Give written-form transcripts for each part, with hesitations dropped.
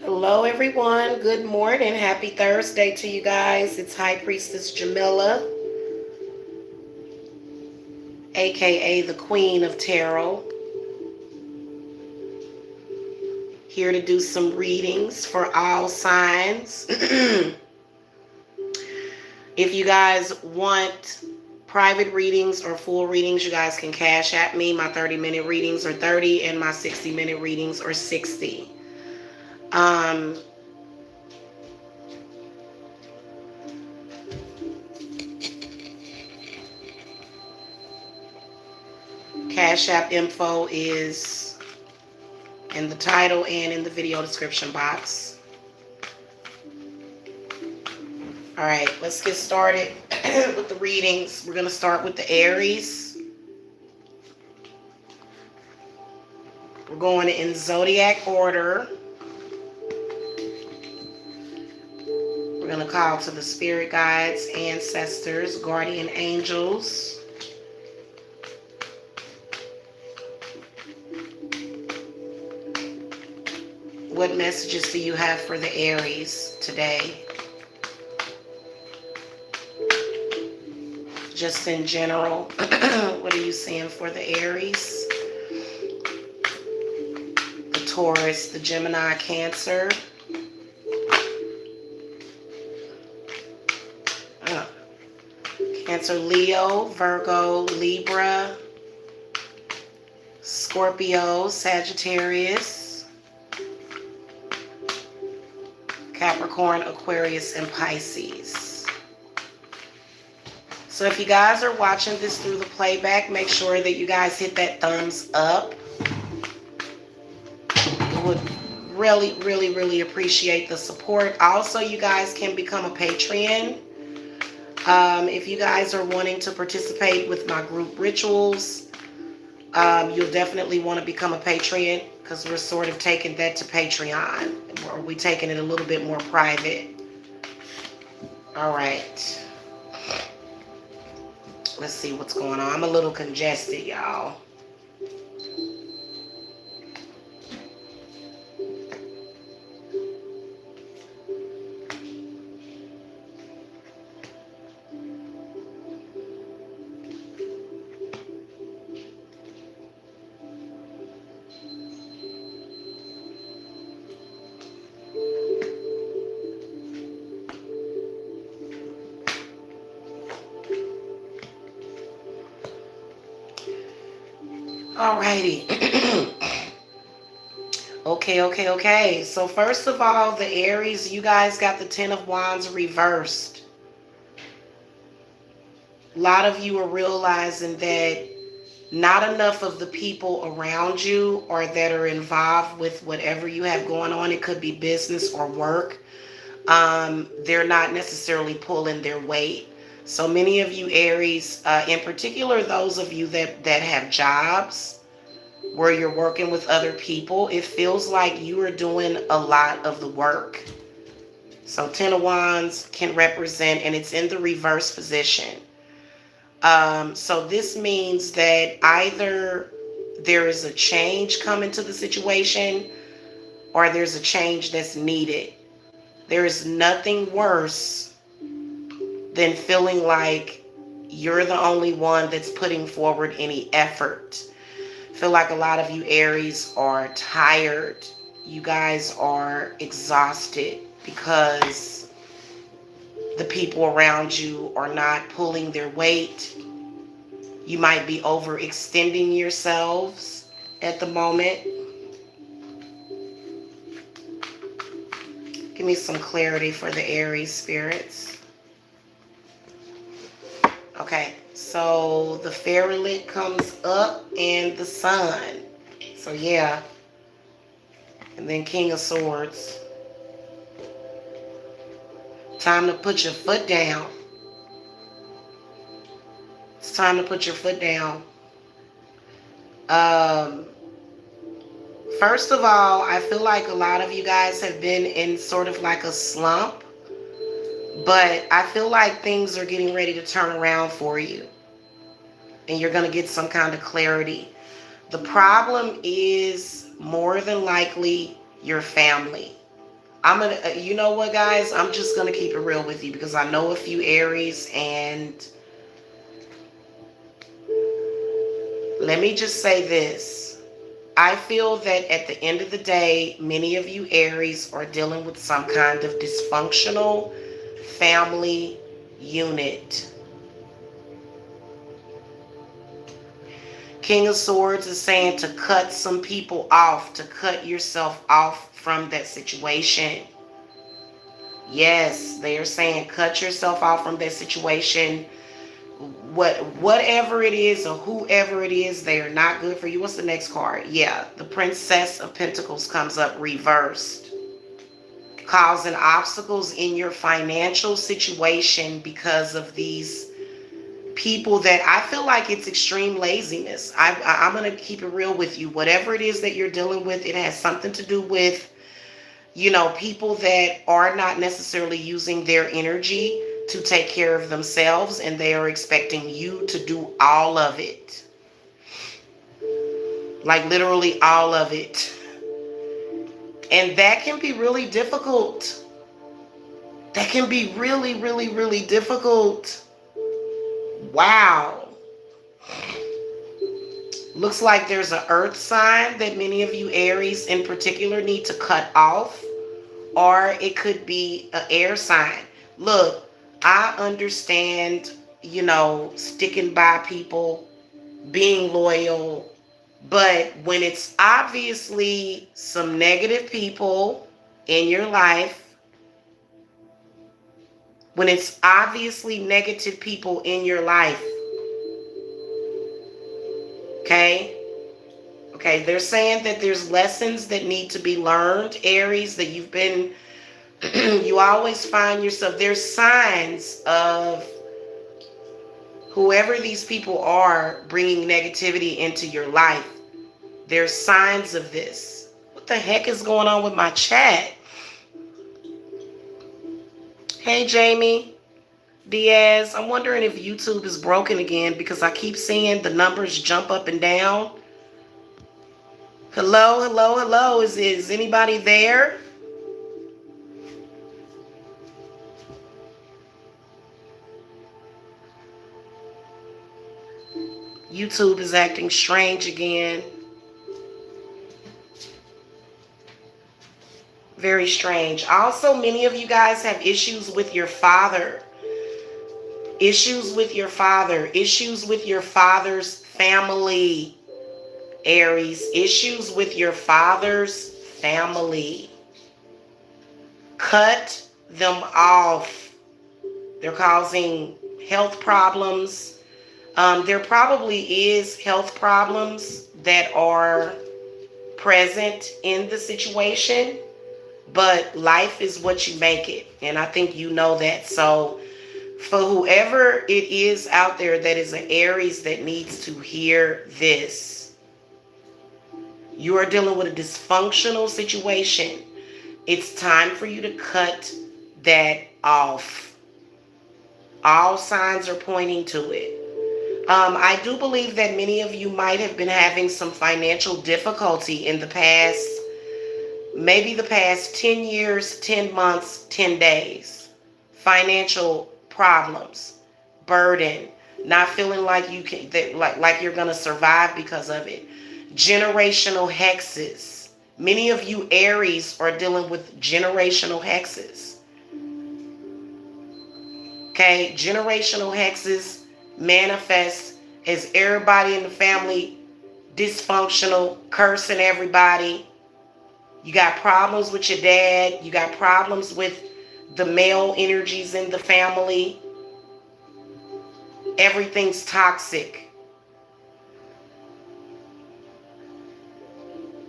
Hello, everyone. Good morning. Happy Thursday to you guys. It's High Priestess Jamila, aka the Queen of Tarot, here to do some readings for all signs. If you guys want private readings or full readings, you guys can cash at me. My 30-minute readings are 30 and my 60-minute readings are 60. Cash App info is in the title and in the video description box. All right, let's get started with the readings. We're going to start with the Aries. We're going in zodiac order. We're going to call to the spirit guides, ancestors, guardian angels. What messages do you have for the Aries today? Just in general, what are you seeing for the Aries? The Taurus, the Gemini, Cancer. Cancer, Leo, Virgo, Libra, Scorpio, Sagittarius, Capricorn, Aquarius, and Pisces. So if you guys are watching this through the playback, make sure that you guys hit that thumbs up. I would really, really, really appreciate the support. Also, you guys can become a Patreon. If you guys are wanting to participate with my group rituals, you'll definitely want to become a Patreon because we're sort of taking that to Patreon. Or we're taking it a little bit more private. All right. Let's see what's going on. I'm a little congested, y'all. Alrighty. Okay. So first of all, the Aries, you guys got the Ten of Wands reversed. A lot of you are realizing that not enough of the people around you or that are involved with whatever you have going on, it could be business or work, they're not necessarily pulling their weight. So many of you Aries, in particular those of you that have jobs where you're working with other people, it feels like you are doing a lot of the work. So Ten of Wands can represent, and it's in the reverse position. So this means that either there is a change coming to the situation or there's a change that's needed. There is nothing worse than feeling like you're the only one that's putting forward any effort. I feel like a lot of you Aries are tired. You guys are exhausted because the people around you are not pulling their weight. You might be overextending yourselves at the moment. Give me some clarity for the Aries spirits. Okay, so the Fairylet comes up and the Sun. So yeah. And then King of Swords. Time to put your foot down. It's time to put your foot down. First of all, I feel like a lot of you guys have been in sort of like a slump. But I feel like things are getting ready to turn around for you. And you're going to get some kind of clarity. The problem is more than likely your family. I'm gonna, you know what, guys? I'm just gonna keep it real with you because I know a few Aries, and let me just say this. I feel that at the end of the day, many of you Aries are dealing with some kind of dysfunctional family unit. King of Swords is saying to cut some people off, to cut yourself off from that situation. Yes, they are saying cut yourself off from that situation. Whatever it is or whoever it is, they are not good for you. What's the next card? Yeah, the Princess of Pentacles comes up reversed, causing obstacles in your financial situation because of these people that I feel like it's extreme laziness. I'm going to keep it real with you. Whatever it is that you're dealing with, it has something to do with, people that are not necessarily using their energy to take care of themselves, and they are expecting you to do all of it. Like literally all of it. And that can be really difficult. That can be really, really, really difficult. Wow. Looks like there's an earth sign that many of you Aries in particular need to cut off. Or it could be an air sign. Look, I understand, sticking by people, being loyal. But when it's obviously some negative people in your life, when it's obviously negative people in your life, okay, they're saying that there's lessons that need to be learned, Aries, that you've been, you always find yourself, there's signs of whoever these people are bringing negativity into your life. There's signs of this. What the heck is going on with my chat? Hey, Jamie Diaz, I'm wondering if YouTube is broken again because I keep seeing the numbers jump up and down. Hello. Is anybody there? YouTube is acting strange again. Very strange. Also, many of you guys have issues with your father. Issues with your father. Issues with your father's family. Aries, issues with your father's family. Cut them off. They're causing health problems. There probably is health problems that are present in the situation, but life is what you make it. And I think you know that. So for whoever it is out there that is an Aries that needs to hear this, you are dealing with a dysfunctional situation. It's time for you to cut that off. All signs are pointing to it. I do believe that many of you might have been having some financial difficulty in the past, maybe the past 10 years, 10 months, 10 days. Financial problems, burden, not feeling like you can, like you're going to survive because of it. Generational hexes. Many of you Aries are dealing with generational hexes. Okay, generational hexes manifest as everybody in the family dysfunctional, cursing everybody. You got problems with your dad. You got problems with the male energies in the family. Everything's toxic.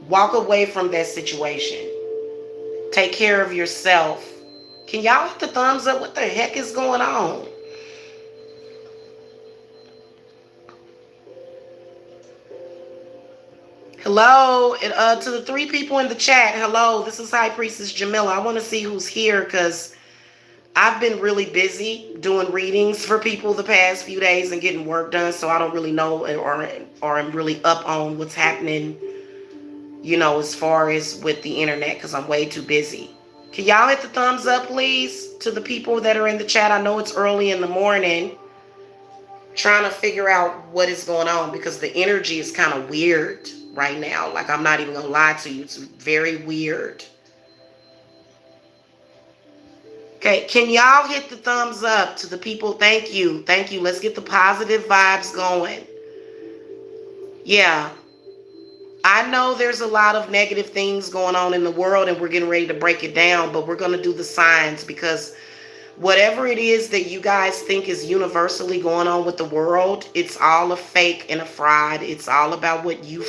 Walk away from that situation. Take care of yourself. Can y'all hit the thumbs up? What the heck is going on? Hello, to the 3 people in the chat. Hello, this is High Priestess Jamila. I want to see who's here because I've been really busy doing readings for people the past few days and getting work done, so I don't really know or I'm really up on what's happening, as far as with the internet because I'm way too busy. Can y'all hit the thumbs up, please, to the people that are in the chat? I know it's early in the morning, trying to figure out what is going on because the energy is kind of weird right now. Like, I'm not even going to lie to you. It's very weird. Okay, can y'all hit the thumbs up to the people? Thank you. Thank you. Let's get the positive vibes going. Yeah. I know there's a lot of negative things going on in the world and we're getting ready to break it down, but we're going to do the signs because whatever it is that you guys think is universally going on with the world, it's all a fake and a fraud. It's all about what you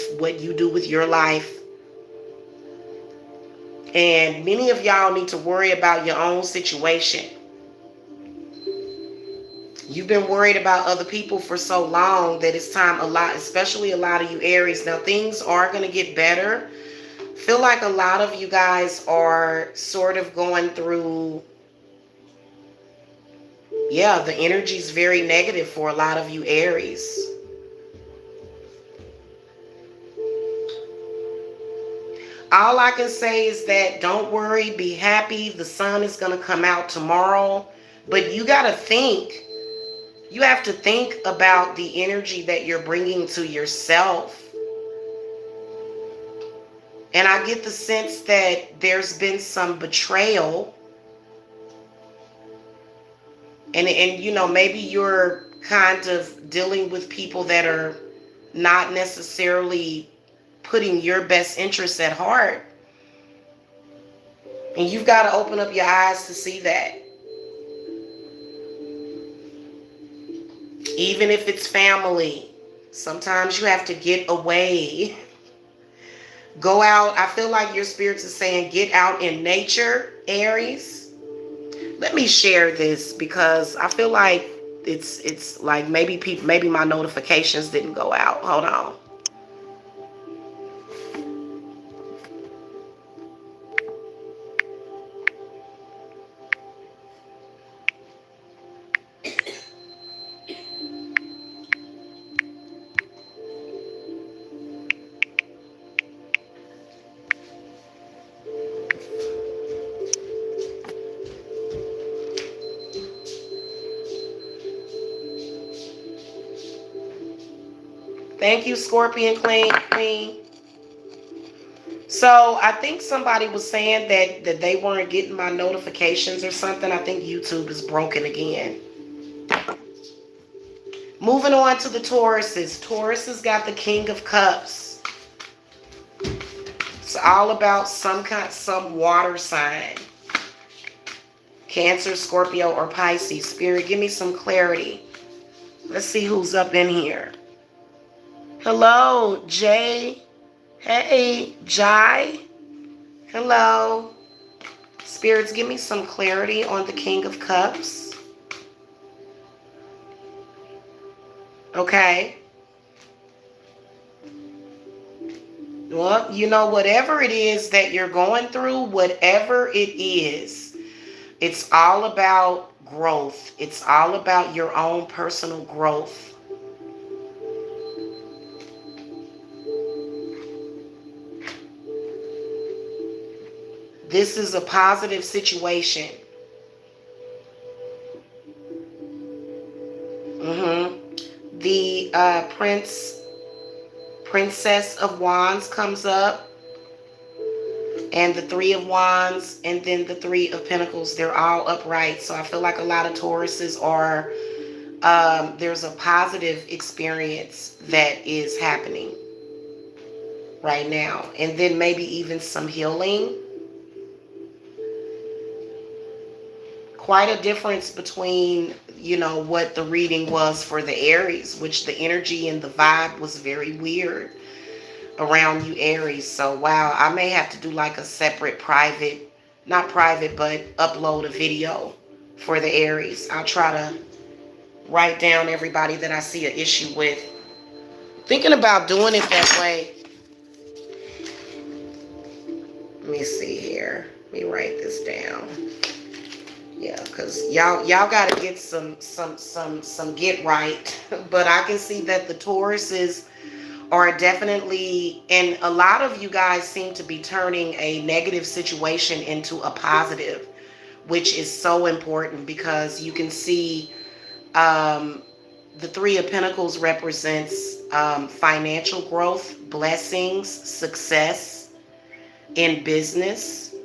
do with your life. And many of y'all need to worry about your own situation. You've been worried about other people for so long that it's time, especially a lot of you Aries. Now, things are going to get better. Feel like a lot of you guys are sort of going through, yeah, the energy is very negative for a lot of you Aries. All I can say is that don't worry, be happy. The sun is going to come out tomorrow. But you got to think. You have to think about the energy that you're bringing to yourself. And I get the sense that there's been some betrayal. And you know, maybe you're kind of dealing with people that are not necessarily putting your best interests at heart. And you've got to open up your eyes to see that. Even if it's family, sometimes you have to get away. Go out. I feel like your spirits is saying get out in nature, Aries. Let me share this because I feel like it's like maybe my notifications didn't go out. Hold on. Thank you, Scorpion Queen. So I think somebody was saying that they weren't getting my notifications or something. I think YouTube is broken again. Moving on to the Tauruses. Taurus has got the King of Cups. It's all about some water sign. Cancer, Scorpio, or Pisces. Spirit, give me some clarity. Let's see who's up in here. Hello, Jay. Hey, Jai. Hello. Spirits, give me some clarity on the King of Cups. Okay. Well, you know, whatever it is that you're going through, whatever it is, it's all about growth. It's all about your own personal growth. This is a positive situation. The Princess of Wands comes up. And the Three of Wands. And then the Three of Pentacles. They're all upright. So I feel like a lot of Tauruses are... there's a positive experience that is happening right now. And then maybe even some healing. Quite a difference between, you know, what the reading was for the Aries, which the energy and the vibe was very weird around you Aries. So, wow, I may have to do like a separate private, not private, but upload a video for the Aries. I'll try to write down everybody that I see an issue with. Thinking about doing it that way. Let me see here. Let me write this down. Yeah, because y'all got to get some get right. But I can see that the Tauruses are definitely, and a lot of you guys seem to be turning a negative situation into a positive, which is so important because you can see the Three of Pentacles represents financial growth, blessings, success in business.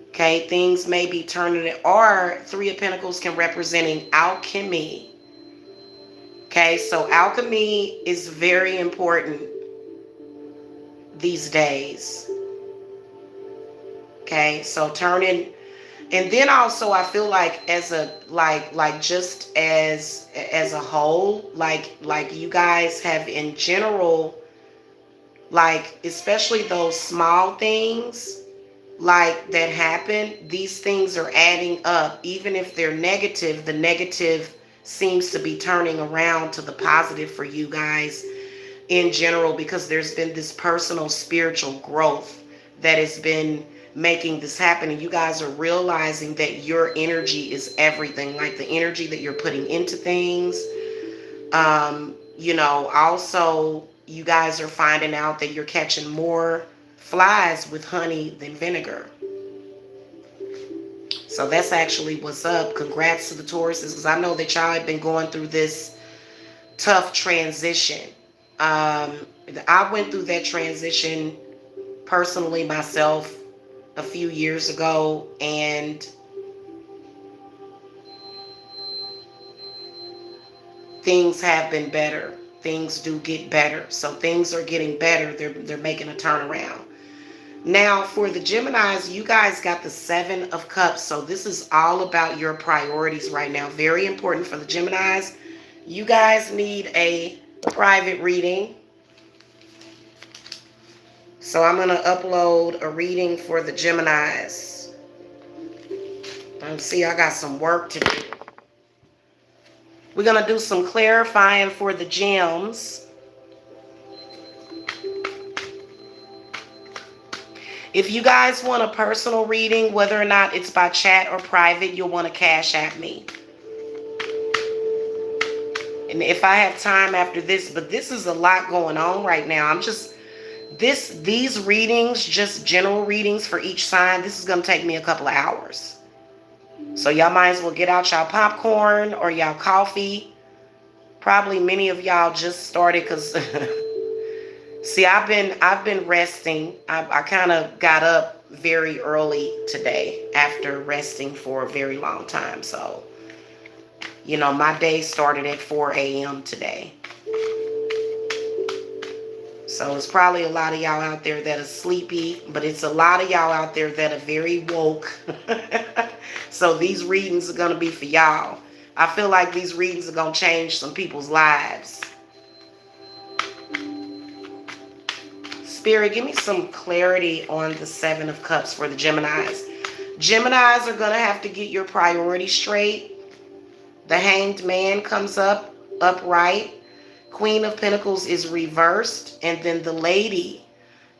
Okay, things may be turning, or Three of Pentacles can representing alchemy. Okay, so alchemy is very important these days. Okay, so turning, and then also I feel like as a like just as a whole, like you guys have in general, like especially those small things like that happen, these things are adding up. Even if they're negative, the negative seems to be turning around to the positive for you guys in general, because there's been this personal spiritual growth that has been making this happen, and you guys are realizing that your energy is everything, like the energy that you're putting into things. Also you guys are finding out that you're catching more flies with honey than vinegar. So that's actually what's up. Congrats to the Tauruses, because I know that y'all have been going through this tough transition. I went through that transition personally myself a few years ago, and things have been better. Things do get better. So things are getting better. They're making a turnaround. Now for the Geminis, you guys got the Seven of Cups. So this is all about your priorities right now. Very important for the Geminis. You guys need a private reading. So I'm going to upload a reading for the Geminis. See, I got some work to do. We're going to do some clarifying for the gems. If you guys want a personal reading, whether or not it's by chat or private, you'll want to Cash App me. And if I have time after this, but this is a lot going on right now. These readings, just general readings for each sign, this is going to take me a couple of hours. So y'all might as well get out y'all popcorn or y'all coffee. Probably many of y'all just started because see, I've been resting. I kind of got up very early today after resting for a very long time. So, my day started at 4 a.m. today. So it's probably a lot of y'all out there that are sleepy, but it's a lot of y'all out there that are very woke. So these readings are going to be for y'all. I feel like these readings are going to change some people's lives. Spirit, give me some clarity on the Seven of Cups for the Geminis. Geminis are going to have to get your priorities straight. The Hanged Man comes up upright. Queen of Pentacles is reversed, and then the Lady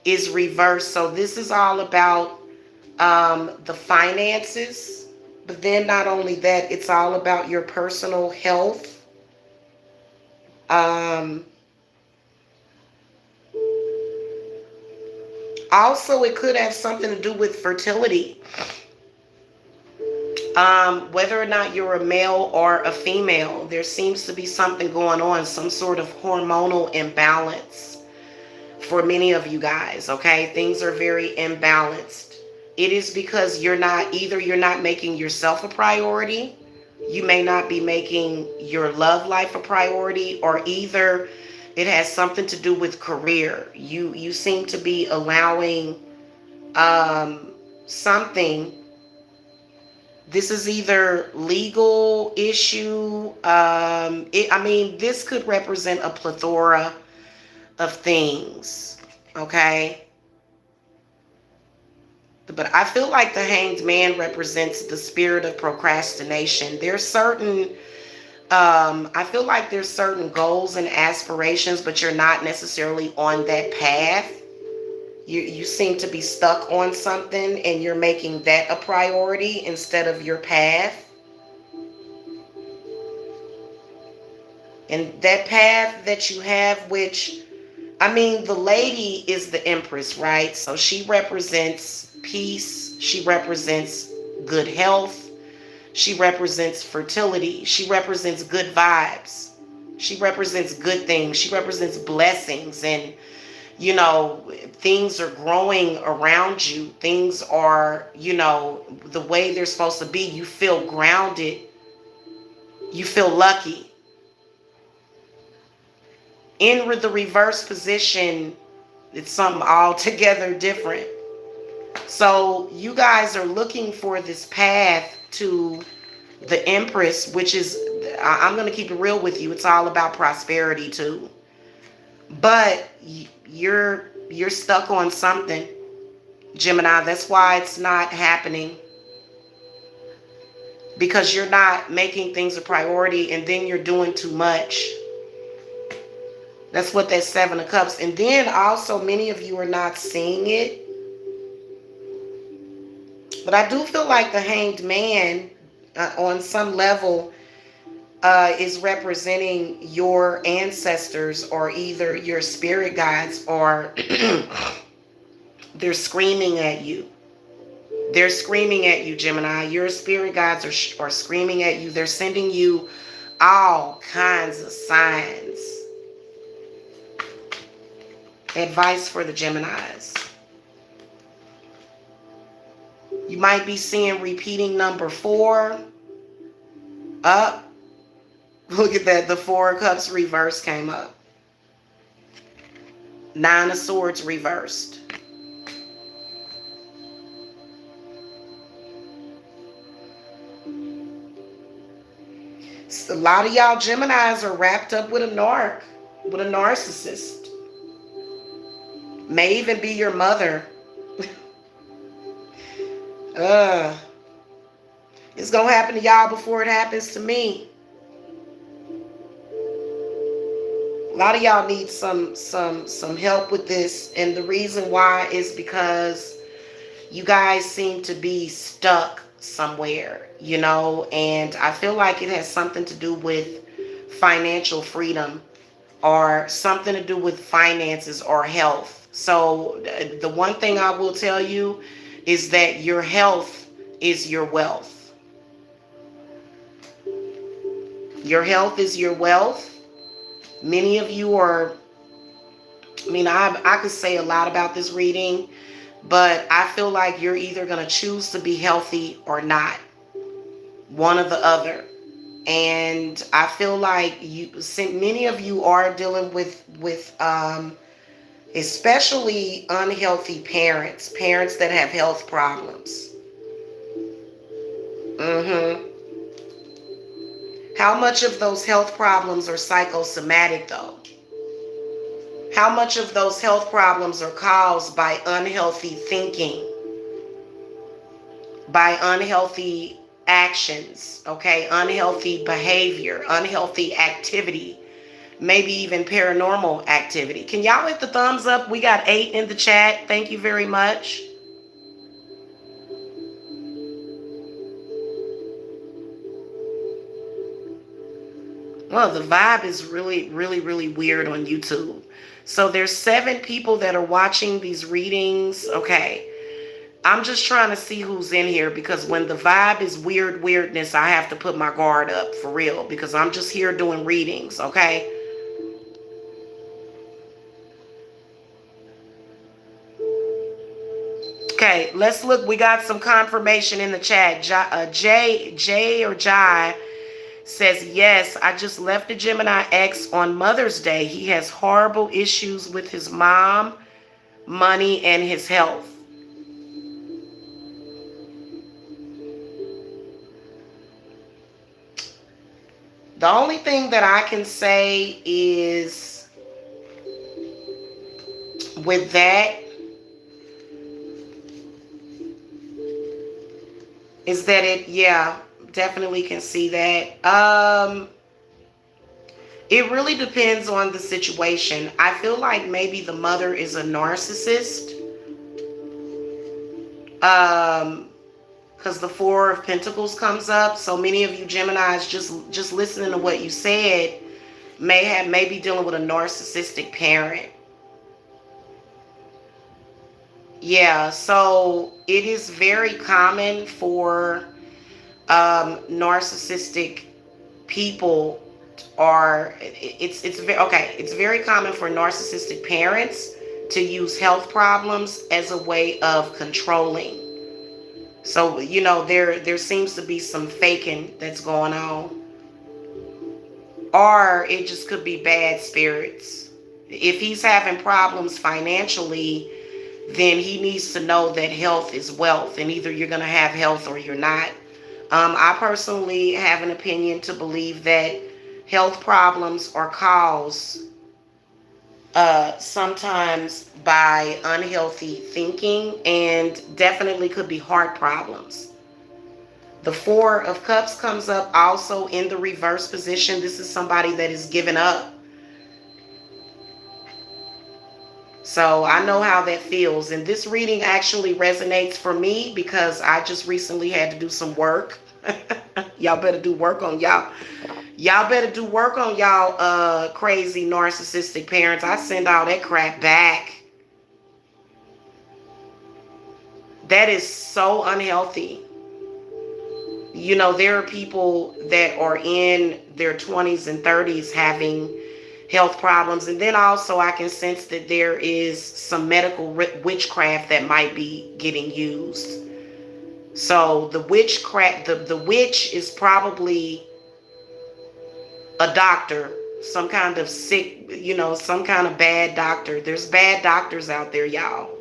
is reversed. So this is all about the finances, but then not only that, it's all about your personal health. Also, it could have something to do with fertility. Whether or not you're a male or a female, there seems to be something going on, some sort of hormonal imbalance for many of you guys, okay? Things are very imbalanced. It is because you're not making yourself a priority, you may not be making your love life a priority, or either it has something to do with career. You seem to be allowing something. This is either legal issue. This could represent a plethora of things, okay? But I feel like the Hanged Man represents the spirit of procrastination. There's certain, I feel like there's certain goals and aspirations, but you're not necessarily on that path. You seem to be stuck on something and you're making that a priority instead of your path. And that path that you have, which, I mean, the lady is the Empress, right? So she represents peace. She represents good health. She represents fertility. She represents good vibes. She represents good things. She represents blessings. And, you know, things are growing around you. Things are, you know, the way they're supposed to be. You feel grounded. You feel lucky. In the reverse position, it's something altogether different. So you guys are looking for this path to the Empress, which is, I'm going to keep it real with you. It's all about prosperity too. But you're stuck on something, Gemini. That's why it's not happening. Because you're not making things a priority, and then you're doing too much. That's what that Seven of Cups. And then also many of you are not seeing it. But I do feel like the Hanged Man on some level is representing your ancestors, or either your spirit guides, or they're screaming at you. They're screaming at you, Gemini. Your spirit guides are screaming at you. They're sending you all kinds of signs. Advice for the Geminis. You might be seeing repeating number 4 up. Look at that. The 4 of Cups reverse came up. 9 of Swords reversed. A lot of y'all Geminis are wrapped up with a narcissist. May even be your mother. It's gonna happen to y'all before it happens to me. A lot of y'all need some help with this, and the reason why is because you guys seem to be stuck somewhere, you know, and I feel like it has something to do with financial freedom, or something to do with finances or health. So the one thing I will tell you is that your health is your wealth. Your health is your wealth. Many of you are, I mean, I could say a lot about this reading, but I feel like you're either going to choose to be healthy or not. One or the other. And I feel like many of you are dealing with especially unhealthy parents that have health problems. How much of those health problems are psychosomatic though? How much of those health problems are caused by unhealthy thinking, by unhealthy actions, okay? Unhealthy behavior, unhealthy activity, maybe even paranormal activity. Can y'all hit the thumbs up? We got 8 in the chat. Thank you very much. Well, the vibe is really, really, really weird on YouTube. So there's 7 people that are watching these readings. Okay. I'm just trying to see who's in here, because when the vibe is weirdness, I have to put my guard up for real, because I'm just here doing readings. Okay. Okay, let's look. We got some confirmation in the chat. Jai says, yes, I just left a Gemini ex on Mother's Day. He has horrible issues with his mom, money, and his health. The only thing that I can say is with that is that definitely can see that. It really depends on the situation. I feel like maybe the mother is a narcissist. Because the 4 of Pentacles comes up. So many of you Geminis, just listening to what you said, may be dealing with a narcissistic parent. Yeah, so it is very common for narcissistic people, or it's very okay. It's very common for narcissistic parents to use health problems as a way of controlling. So there seems to be some faking that's going on, or it just could be bad spirits. If he's having problems financially, then he needs to know that health is wealth, and either you're going to have health or you're not. I personally have an opinion to believe that health problems are caused sometimes by unhealthy thinking, and definitely could be heart problems. The Four of Cups comes up also in the reverse position. This is somebody that is giving up. So I know how that feels. And this reading actually resonates for me because I just recently had to do some work. Y'all better do work on y'all. Y'all better do work on y'all crazy narcissistic parents. I send all that crap back. That is so unhealthy. There are people that are in their 20s and 30s having health problems. And then also I can sense that there is some medical witchcraft that might be getting used. So the witchcraft, the witch is probably a doctor, some kind of sick, some kind of bad doctor. There's bad doctors out there, y'all.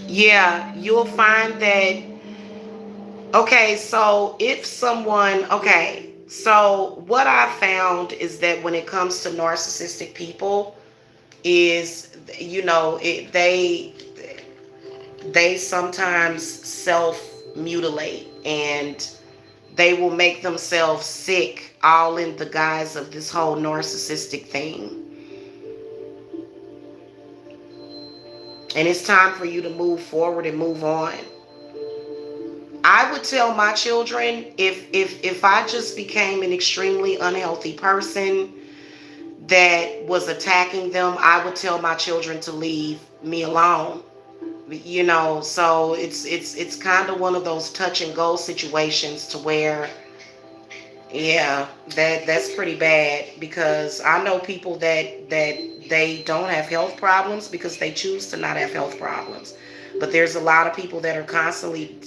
Yeah, you'll find that. Okay, so so what I found is that when it comes to narcissistic people is, they sometimes self-mutilate, and they will make themselves sick, all in the guise of this whole narcissistic thing. And it's time for you to move forward and move on. I would tell my children, if I just became an extremely unhealthy person that was attacking them, I would tell my children to leave me alone. So it's kind of one of those touch and go situations to where, yeah, that's pretty bad, because I know people that they don't have health problems because they choose to not have health problems. But there's a lot of people that are constantly,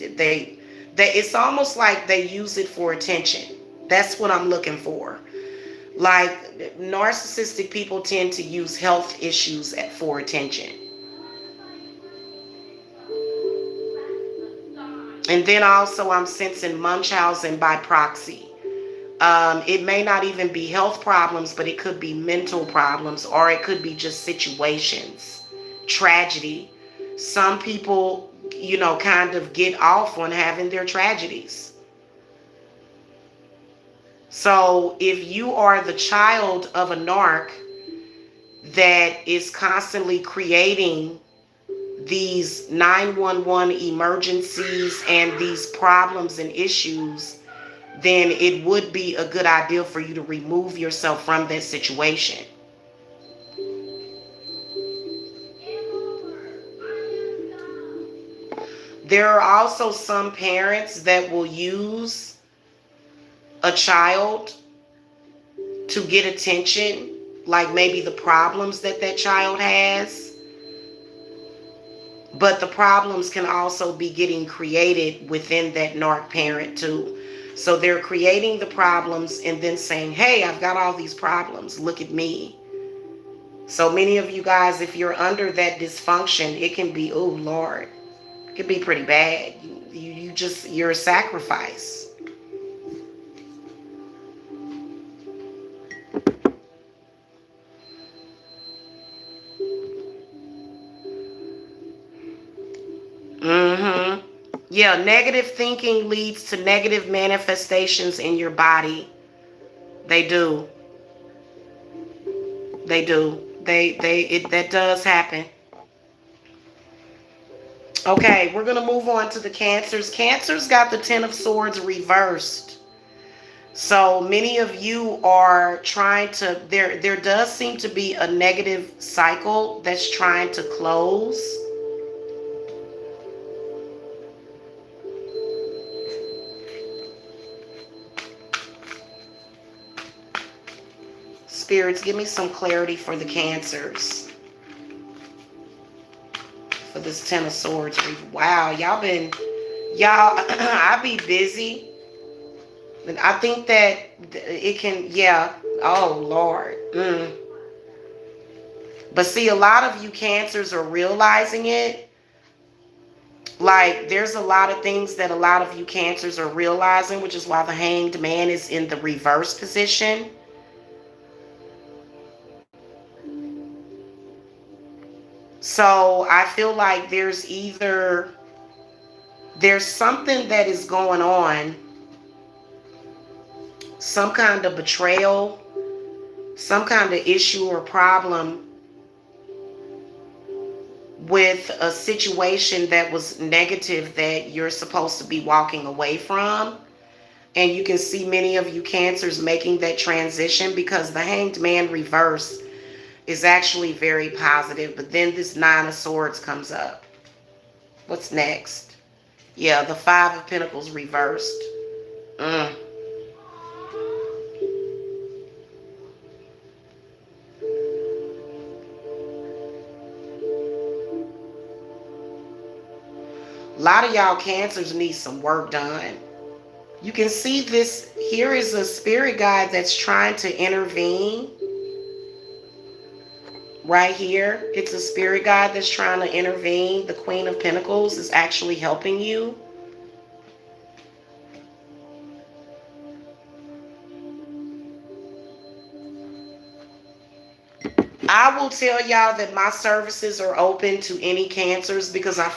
it's almost like they use it for attention. That's what I'm looking for. Like, narcissistic people tend to use health issues for attention. And then also I'm sensing Munchausen by proxy. It may not even be health problems, but it could be mental problems, or it could be just situations, tragedy. Some people, kind of get off on having their tragedies. So if you are the child of a narc that is constantly creating these 911 emergencies and these problems and issues, then it would be a good idea for you to remove yourself from that situation. There are also some parents that will use a child to get attention, like maybe the problems that child has. But the problems can also be getting created within that narc parent too. So they're creating the problems and then saying, hey, I've got all these problems. Look at me. So many of you guys, if you're under that dysfunction, it can be, oh, Lord, it can be pretty bad. You're a sacrifice. Yeah, negative thinking leads to negative manifestations in your body. They do. They do. That does happen. Okay, we're going to move on to the Cancers. Cancers got the Ten of Swords reversed. So many of you are trying to, there does seem to be a negative cycle that's trying to close. Spirits, give me some clarity for the Cancers. For this Ten of Swords. Wow, y'all, I be busy. And I think that it can, yeah. Oh, Lord. But see, a lot of you Cancers are realizing it. Like, there's a lot of things that a lot of you Cancers are realizing, which is why the Hanged Man is in the reverse position. So I feel like there's something that is going on, some kind of betrayal, some kind of issue or problem with a situation that was negative that you're supposed to be walking away from. And you can see many of you Cancers making that transition, because the Hanged Man reverse is actually very positive. But then this Nine of Swords comes up. What's next? Yeah, the Five of Pentacles reversed. A lot of y'all Cancers need some work done. You can see this. Here is a spirit guide that's trying to intervene. Right here, it's a spirit guide that's trying to intervene. The Queen of Pentacles is actually helping you. I will tell y'all that my services are open to any Cancers, because I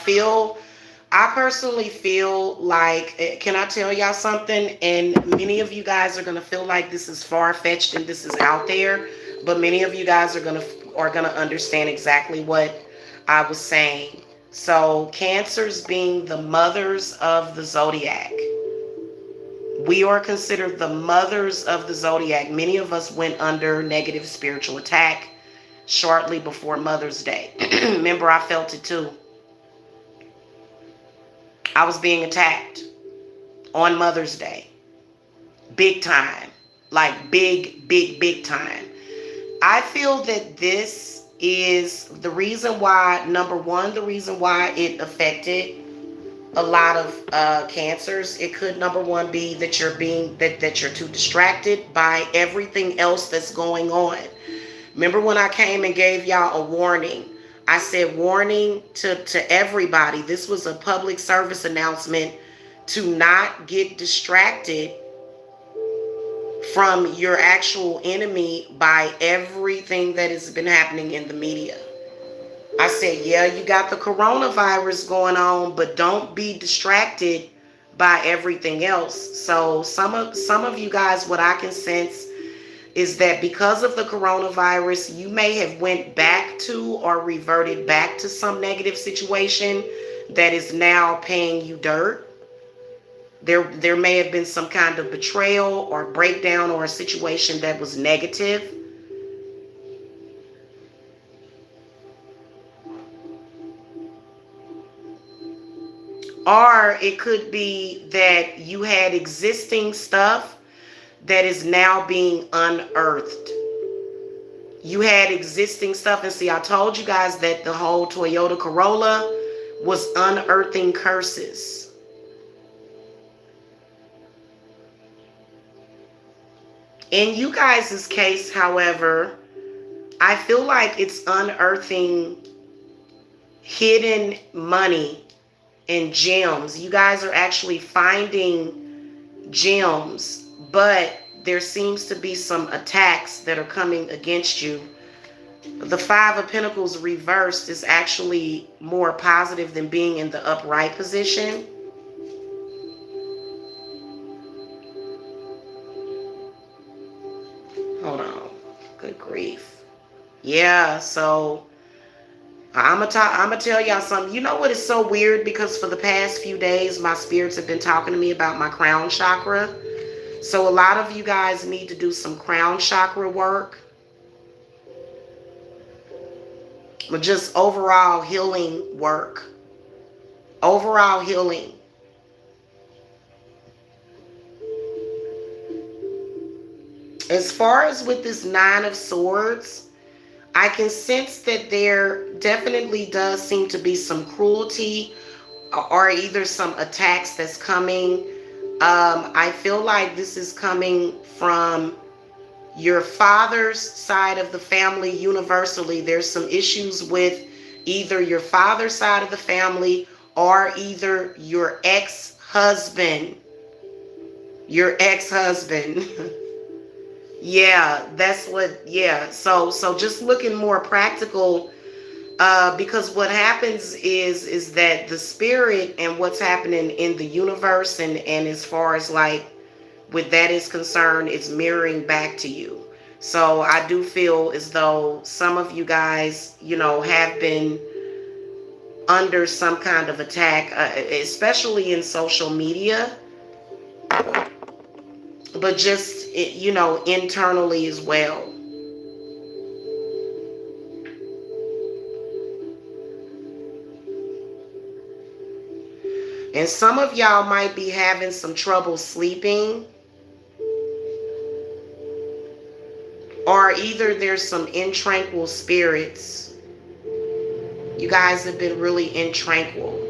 personally feel like, can I tell y'all something? And many of you guys are going to feel like this is far-fetched and this is out there, but many of you guys are going to understand exactly what I was saying. So Cancers being the mothers of the zodiac. We are considered the mothers of the zodiac. Many of us went under negative spiritual attack shortly before Mother's Day. Remember, I felt it too. I was being attacked on Mother's Day. Big time. Like big time. I feel that this is the reason why, number one, the reason why it affected a lot of Cancers. It could, number one, be that you're too distracted by everything else that's going on. Remember when I came and gave y'all a warning? I said warning to everybody. This was a public service announcement to not get distracted from your actual enemy by everything that has been happening in the media. I said, yeah, you got the coronavirus going on, but don't be distracted by everything else. So some of you guys, what I can sense is that because of the coronavirus, you may have went back to or reverted back to some negative situation that is now paying you dirt. There may have been some kind of betrayal or breakdown or a situation that was negative. Or it could be that you had existing stuff that is now being unearthed. You had existing stuff. And see, I told you guys that the whole Toyota Corolla was unearthing curses. In you guys' case, however, I feel like it's unearthing hidden money and gems. You guys are actually finding gems, but there seems to be some attacks that are coming against you. The Five of Pentacles reversed is actually more positive than being in the upright position. Hold on. Good grief. Yeah, so I'm gonna tell y'all something. You know what is so weird? Because for the past few days, my spirits have been talking to me about my crown chakra. So a lot of you guys need to do some crown chakra work, but just overall healing work. Overall healing. As far as with this Nine of Swords, I can sense that there definitely does seem to be some cruelty or either some attacks that's coming. I feel like this is coming from your father's side of the family. Universally, there's some issues with either your father's side of the family or either your ex-husband. Your ex-husband. Yeah, that's what, yeah. So just looking more practical, because what happens is that the spirit and what's happening in the universe and as far as like with that is concerned, it's mirroring back to you. So I do feel as though some of you guys, you know, have been under some kind of attack, especially in social media, but just, you know, internally as well. And some of y'all might be having some trouble sleeping, or either there's some intranquil spirits. You guys have been really intranquil.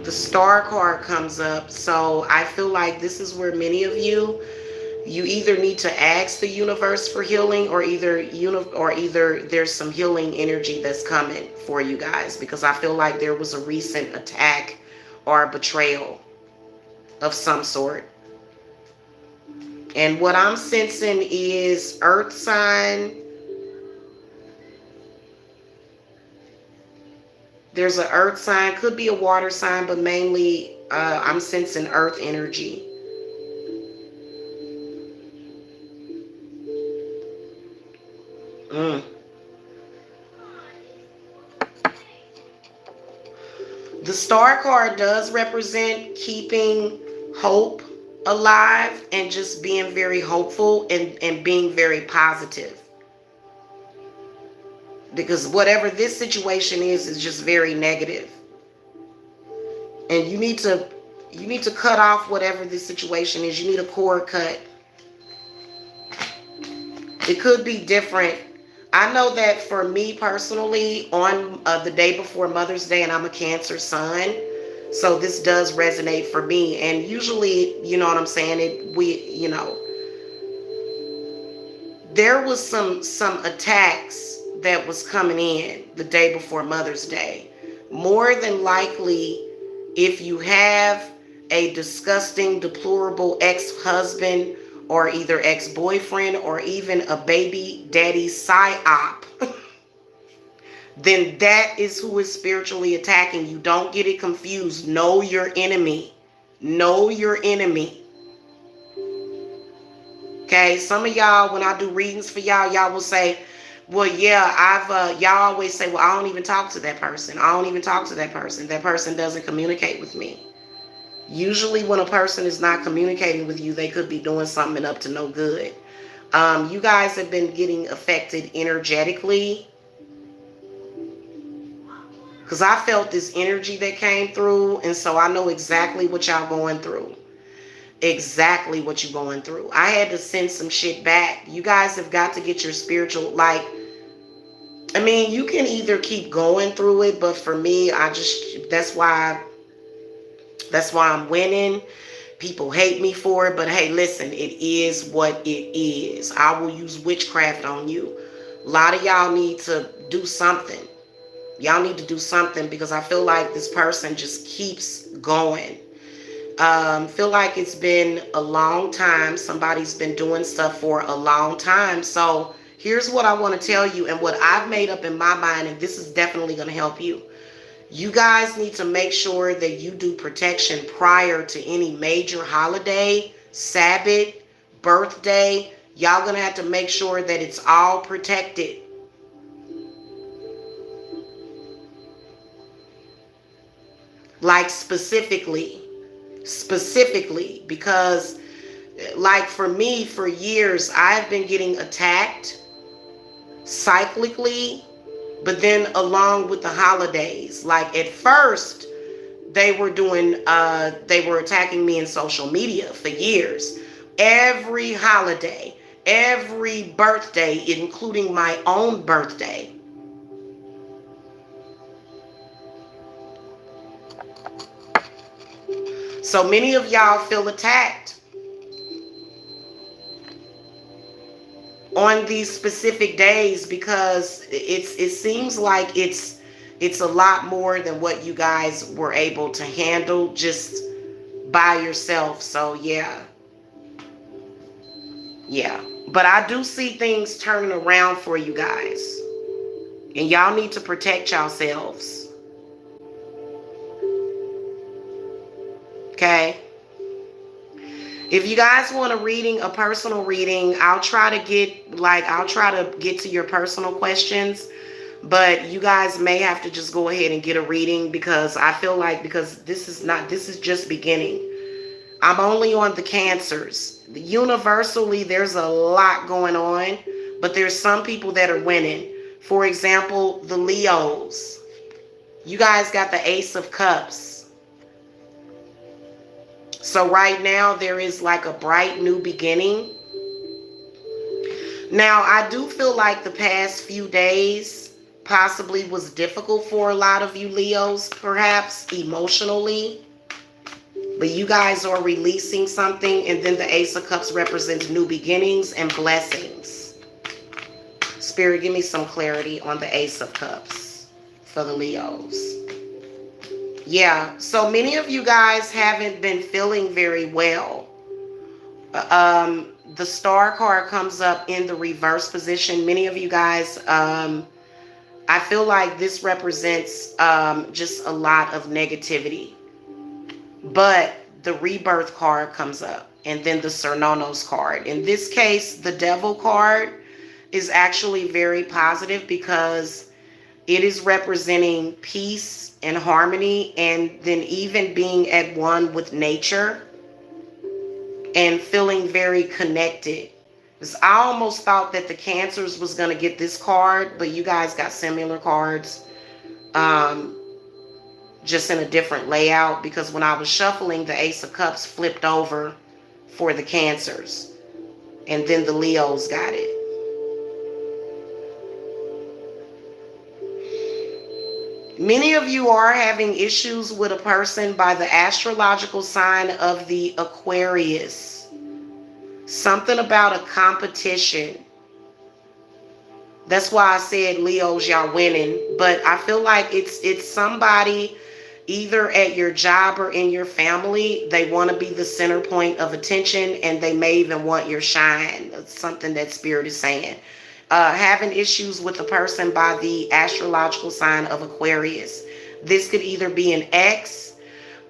The Star card comes up, so I feel like this is where many of you either need to ask the universe for healing, or either there's some healing energy that's coming for you guys, because I feel like there was a recent attack or betrayal of some sort. And what I'm sensing is earth sign. There's an earth sign, could be a water sign, but mainly I'm sensing earth energy. The Star card does represent keeping hope alive and just being very hopeful and being very positive. Because whatever this situation is just very negative. And you need to cut off whatever this situation is. You need a cord cut. It could be different. I know that for me personally, on the day before Mother's Day, and I'm a Cancer sun, so this does resonate for me. And usually, you know what I'm saying, there was some attacks that was coming in the day before Mother's Day. More than likely, if you have a disgusting, deplorable ex-husband or either ex-boyfriend or even a baby daddy psyop, then that is who is spiritually attacking you. Don't get it confused. Know your enemy. Know your enemy. Okay, some of y'all, when I do readings for y'all, y'all will say, well, yeah, y'all always say, well, I don't even talk to that person. I don't even talk to that person. That person doesn't communicate with me. Usually when a person is not communicating with you, they could be doing something up to no good. You guys have been getting affected energetically, because I felt this energy that came through, and so I know exactly what y'all going through. Exactly what you're going through. I had to send some shit back. You guys have got to get your spiritual, I mean, you can either keep going through it, but for me, that's why I'm winning. People hate me for it, but hey, listen, it is what it is. I will use witchcraft on you. A lot of y'all need to do something. Y'all need to do something, because I feel like this person just keeps going. Feel like it's been a long time. Somebody's been doing stuff for a long time. So here's what I want to tell you, and what I've made up in my mind, and this is definitely going to help you. You guys need to make sure that you do protection prior to any major holiday, Sabbath, birthday. Y'all going to have to make sure that it's all protected. Like specifically, because like for me, for years, I've been getting attacked cyclically, but then along with the holidays. Like at first, they were attacking me in social media for years. Every holiday, every birthday, including my own birthday. So many of y'all feel attacked on these specific days because it seems like it's a lot more than what you guys were able to handle just by yourself. So yeah. But I do see things turning around for you guys. And y'all need to protect yourselves. Okay? If you guys want a personal reading, I'll try to get to your personal questions. But you guys may have to just go ahead and get a reading because I feel like this is just beginning. I'm only on the Cancers. Universally, there's a lot going on, but there's some people that are winning. For example, the Leos. You guys got the Ace of Cups. So right now, there is like a bright new beginning. Now, I do feel like the past few days possibly was difficult for a lot of you Leos, perhaps emotionally. But you guys are releasing something, and then the Ace of Cups represents new beginnings and blessings. Spirit, give me some clarity on the Ace of Cups for the Leos. Yeah, so many of you guys haven't been feeling very well. The Star card comes up in the reverse position. Many of you guys, I feel like this represents just a lot of negativity. But the Rebirth card comes up, and then the Cernonos card. In this case, the Devil card is actually very positive because it is representing peace and harmony, and then even being at one with nature and feeling very connected. Because I almost thought that the Cancers was going to get this card, but you guys got similar cards. Just in a different layout, because when I was shuffling, the Ace of Cups flipped over for the Cancers, and then the Leos got it. Many of you are having issues with a person by the astrological sign of the Aquarius. Something about a competition. That's why I said Leos, y'all winning. But I feel like it's somebody either at your job or in your family. They want to be the center point of attention, and they may even want your shine. That's something that Spirit is saying. Having issues with a person by the astrological sign of Aquarius. This could either be an ex,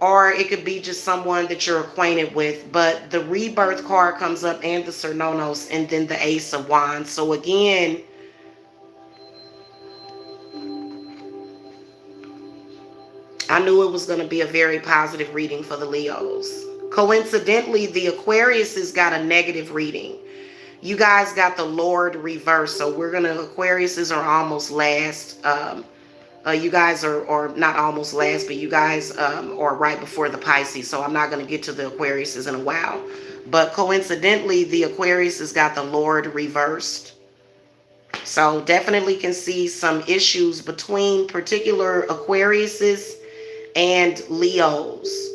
or it could be just someone that you're acquainted with. But the Rebirth card comes up, and the Cernonos, and then the Ace of Wands. So again, I knew it was going to be a very positive reading for the Leos. Coincidentally, the Aquariuses got a negative reading. You guys got the Lord reverse. So Aquariuses are almost last. You guys are not almost last, but you guys are right before the Pisces. So I'm not going to get to the Aquariuses in a while. But coincidentally, the Aquariuses got the Lord reversed. So definitely can see some issues between particular Aquariuses and Leos.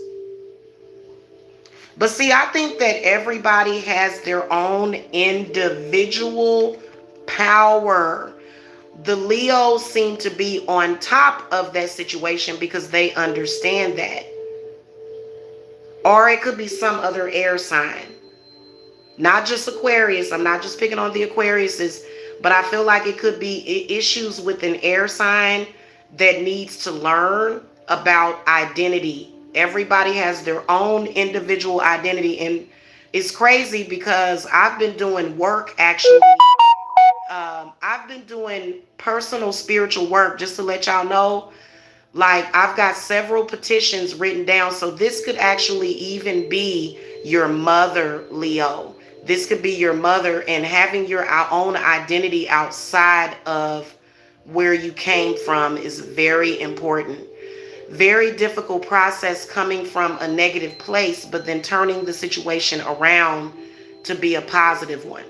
But see, I think that everybody has their own individual power. The Leos seem to be on top of that situation because they understand that. Or it could be some other air sign. Not just Aquarius. I'm not just picking on the Aquariuses, but I feel like it could be issues with an air sign that needs to learn about identity. Everybody has their own individual identity, and it's crazy because I've been doing work actually. I've been doing personal spiritual work, just to let y'all know. Like, I've got several petitions written down, so this could actually even be your mother, Leo. This could be your mother, and having your own identity outside of where you came from is very important. Very difficult process coming from a negative place, but then turning the situation around to be a positive one.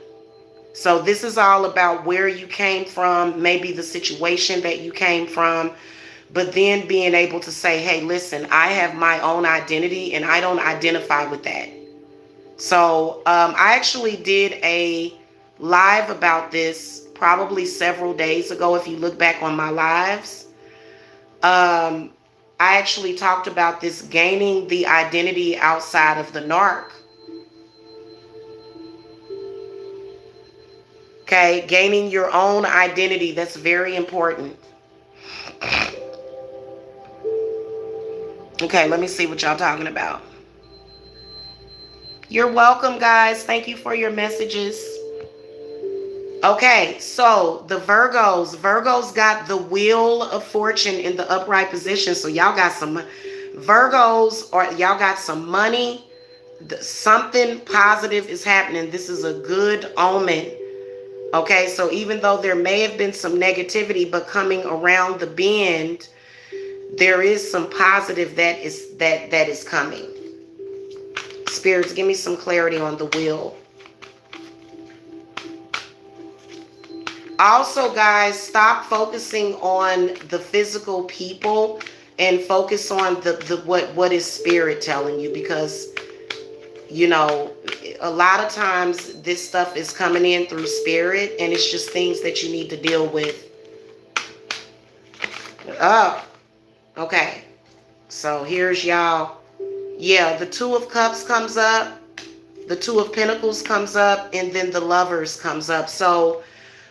So this is all about where you came from, maybe the situation that you came from, but then being able to say, hey, listen, I have my own identity and I don't identify with that. So I actually did a live about this probably several days ago. If you look back on my lives, I actually talked about this, gaining the identity outside of the narc. Okay, gaining your own identity, that's very important. Okay, let me see what y'all talking about. You're welcome, guys. Thank you for your messages. Okay, so the Virgos got the Wheel of Fortune in the upright position. So y'all got some Virgos, or y'all got some money. Something positive is happening. This is a good omen. Okay, so even though there may have been some negativity, but coming around the bend, there is some positive that is coming. Spirits, give me some clarity on the wheel. Also, guys, stop focusing on the physical people and focus on what is spirit telling you, because you know, a lot of times this stuff is coming in through spirit, and it's just things that you need to deal with. Oh, okay. So here's y'all. Yeah, the Two of Cups comes up, the Two of Pentacles comes up, and then the Lovers comes up. So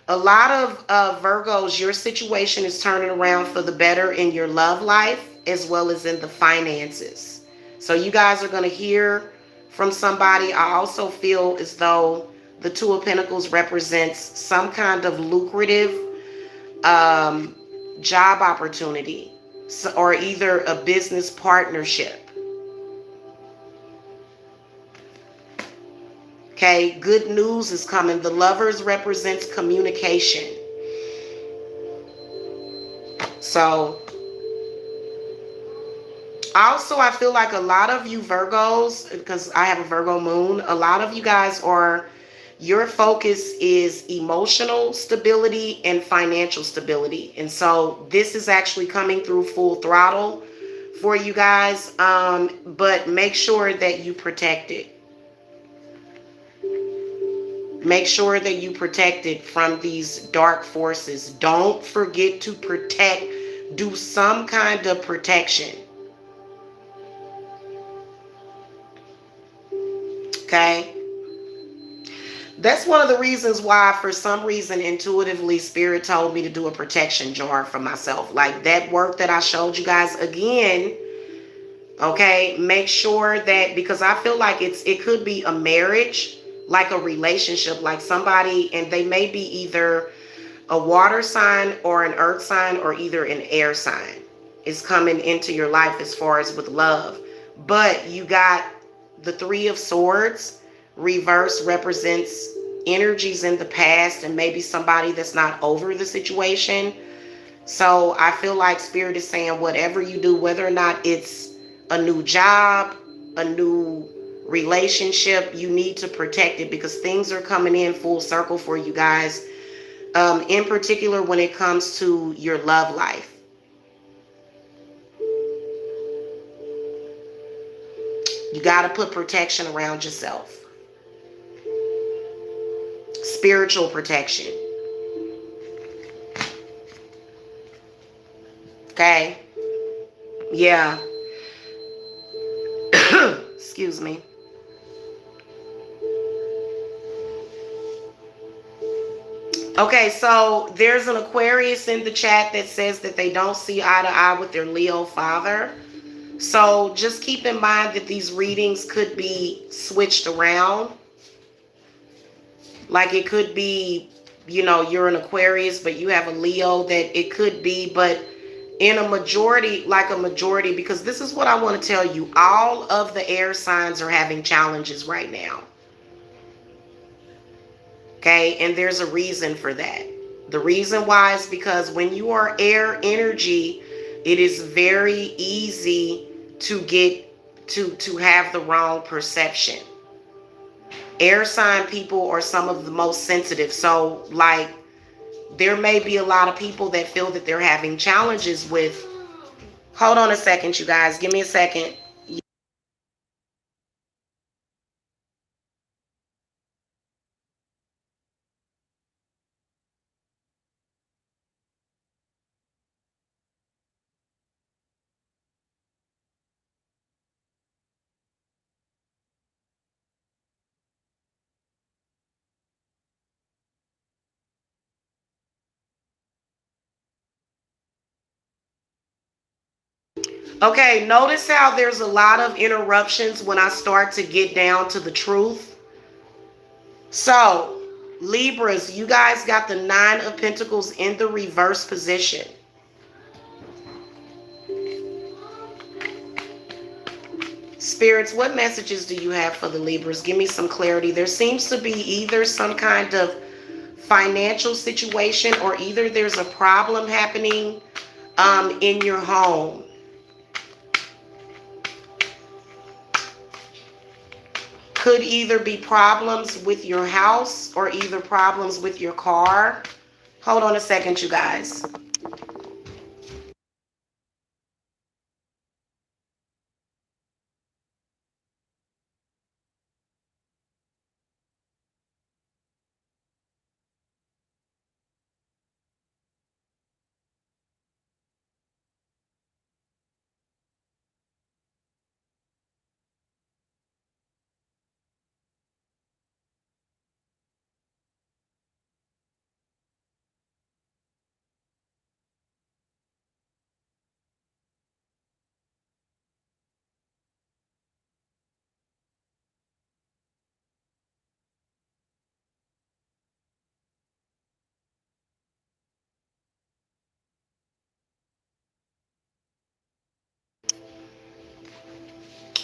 a lot of Virgos, your situation is turning around for the better in your love life as well as in the finances. So you guys are going to hear from somebody. I also feel as though the Two of Pentacles represents some kind of lucrative job opportunity, or either a business partnership. Okay, good news is coming. The Lovers represents communication. So also, I feel like a lot of you Virgos, because I have a Virgo moon, a lot of you guys your focus is emotional stability and financial stability. And so this is actually coming through full throttle for you guys. But make sure that you protect it. Make sure that you protect it from these dark forces. Don't forget to protect. Do some kind of protection. Okay? That's one of the reasons why, for some reason, intuitively, Spirit told me to do a protection jar for myself. Like that work that I showed you guys again. Okay? Make sure that, because I feel like it could be a marriage, like a relationship, like somebody, and they may be either a water sign or an earth sign or either an air sign is coming into your life as far as with love. But you got the Three of Swords. Reverse represents energies in the past and maybe somebody that's not over the situation. So I feel like Spirit is saying whatever you do, whether or not it's a new job, a new relationship, you need to protect it, because things are coming in full circle for you guys. In particular, when it comes to your love life. You got to put protection around yourself. Spiritual protection. Okay? Yeah. Excuse me. Okay, so there's an Aquarius in the chat that says that they don't see eye to eye with their Leo father. So just keep in mind that these readings could be switched around. Like it could be, you know, you're an Aquarius, but you have a Leo, that it could be. But in a majority, like a majority, because this is what I want to tell you. All of the air signs are having challenges right now. Okay, and there's a reason for that. The reason why is because when you are air energy, it is very easy to get to have the wrong perception. Air sign people are some of the most sensitive. So like there may be a lot of people that feel that they're having challenges with. Hold on a second, you guys. Give me a second. Okay, notice how there's a lot of interruptions when I start to get down to the truth. So, Libras, you guys got the Nine of Pentacles in the reverse position. Spirits, what messages do you have for the Libras? Give me some clarity. There seems to be either some kind of financial situation or either there's a problem happening in your home. Could either be problems with your house or either problems with your car. Hold on a second, you guys.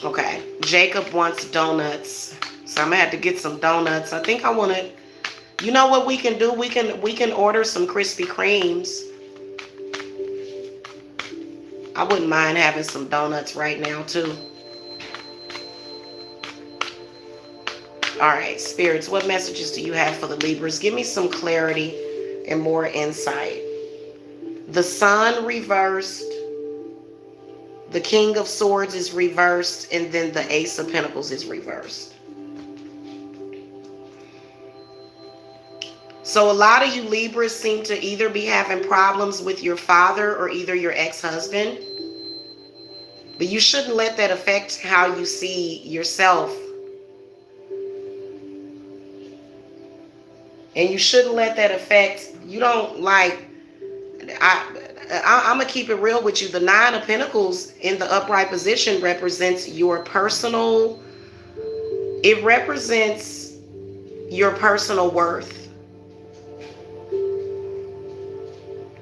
Okay, Jacob wants donuts, so I'm gonna have to get some donuts. I think I want to. You know what we can do? We can order some Krispy Kremes. I wouldn't mind having some donuts right now too. All right, spirits, what messages do you have for the Libras? Give me some clarity and more insight. The Sun reversed. The King of Swords is reversed, and then the Ace of Pentacles is reversed. So a lot of you Libras seem to either be having problems with your father or either your ex-husband. But you shouldn't let that affect how you see yourself. And you shouldn't let that affect, you don't like, I'm going to keep it real with you. The Nine of Pentacles in the upright position represents your personal, it represents your personal worth.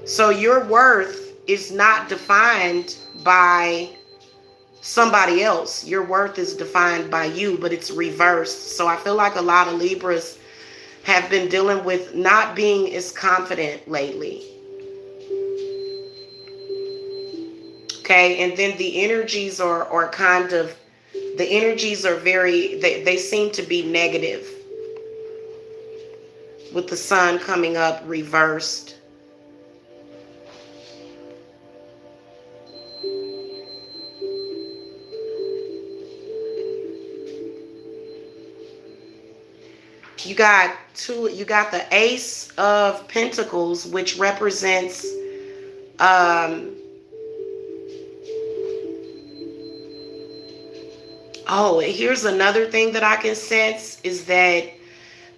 So your worth is not defined by somebody else. Your worth is defined by you, but it's reversed. So I feel like a lot of Libras have been dealing with not being as confident lately. Okay, and then the energies are kind of, the energies are very, they seem to be negative. With the Sun coming up reversed. You got the Ace of Pentacles, which represents oh, here's another thing that I can sense is that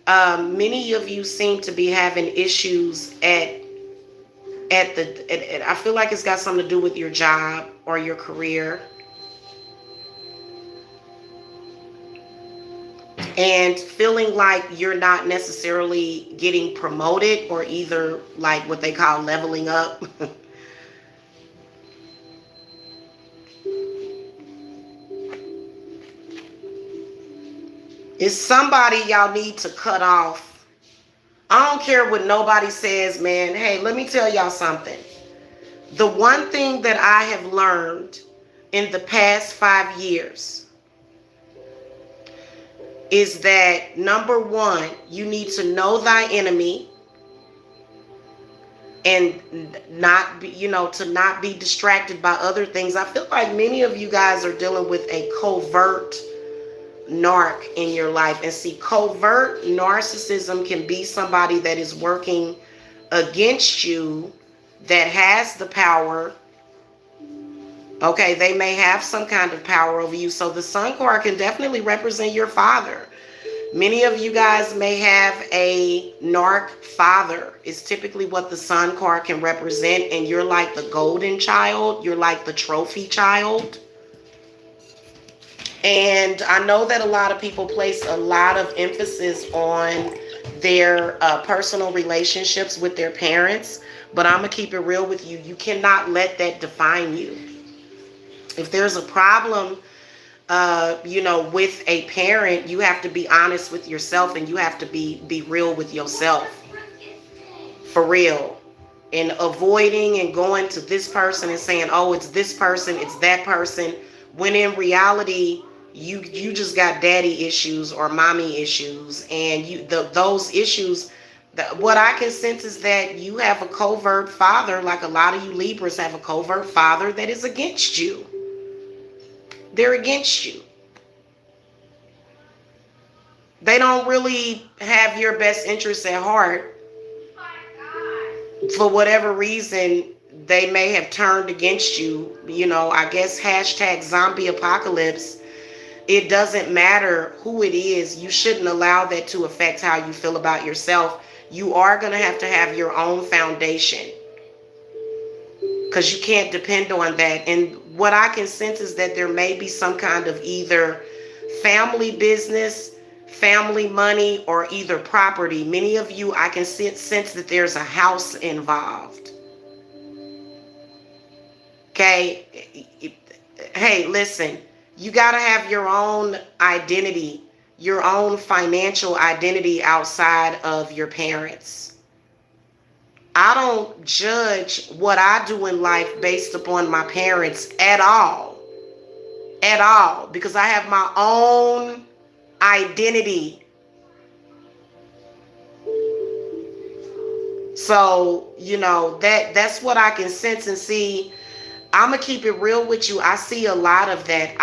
many of you seem to be having issues at I feel like it's got something to do with your job or your career. And feeling like you're not necessarily getting promoted or either like what they call leveling up. It's somebody y'all need to cut off. I don't care what nobody says, man. Hey, let me tell y'all something. The one thing that I have learned in the past 5 years is that, number one, you need to know thy enemy and not be, to not be distracted by other things. I feel like many of you guys are dealing with a covert narc in your life. And see, covert narcissism can be somebody that is working against you, that has the power. Okay, they may have some kind of power over you. So the Sun card can definitely represent your father. Many of you guys may have a narc father. It's typically what the Sun card can represent. And you're like the golden child. You're like the trophy child. And I know that a lot of people place a lot of emphasis on their personal relationships with their parents. But I'm going to keep it real with you. You cannot let that define you. If there's a problem, with a parent, you have to be honest with yourself, and you have to be real with yourself. For real. And avoiding and going to this person and saying, oh, it's this person, it's that person. When in reality, you just got daddy issues or mommy issues. And those issues, what I can sense is that you have a covert father, like a lot of you Libras have a covert father that is against you. They're against you. They don't really have your best interests at heart. For whatever reason, they may have turned against you. I guess hashtag zombie apocalypse. It doesn't matter who it is. You shouldn't allow that to affect how you feel about yourself. You are going to have your own foundation, because you can't depend on that. And what I can sense is that there may be some kind of either family business, family money, or either property. Many of you, I can sense that there's a house involved. Okay. Hey, listen, you got to have your own identity, your own financial identity outside of your parents. I don't judge what I do in life based upon my parents at all. At all. Because I have my own identity. So, that's what I can sense and see. I'm going to keep it real with you. I see a lot of that.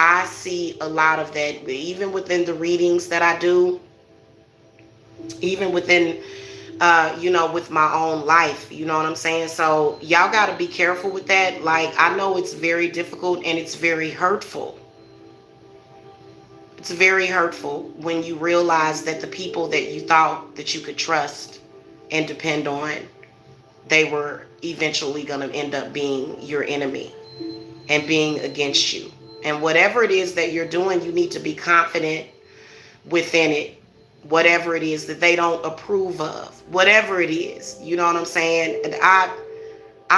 Even within the readings that I do. Even within with my own life, you know what I'm saying? So y'all got to be careful with that. Like, I know it's very difficult and it's very hurtful. It's very hurtful when you realize that the people that you thought that you could trust and depend on, they were eventually going to end up being your enemy and being against you. And whatever it is that you're doing, you need to be confident within it. Whatever it is that they don't approve of, whatever it is, you know what I'm saying? And I'm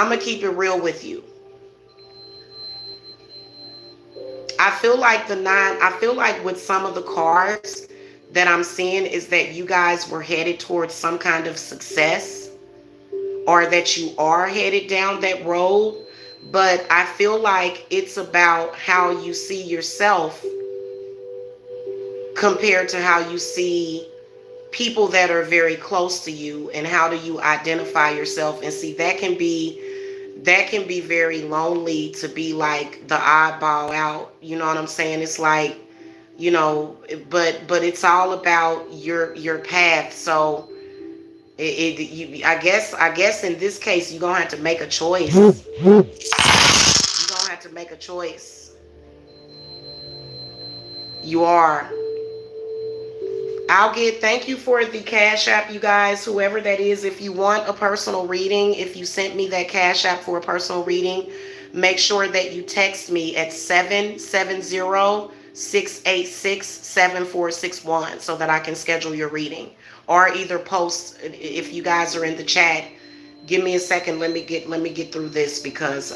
going to keep it real with you. I feel like with some of the cards that I'm seeing is that you guys were headed towards some kind of success, or that you are headed down that road. But I feel like it's about how you see yourself compared to how you see people that are very close to you, and how do you identify yourself. And see, that can be very lonely, to be like the oddball out, you know what I'm saying? It's like, but it's all about your path. So I guess in this case, you're gonna have to make a choice. You're gonna have to make a choice. You are. Thank you for the Cash App, you guys, whoever that is. If you want a personal reading, if you sent me that Cash App for a personal reading, make sure that you text me at 770-686-7461 so that I can schedule your reading. Or either post, if you guys are in the chat. Give me a second. Let me get through this, because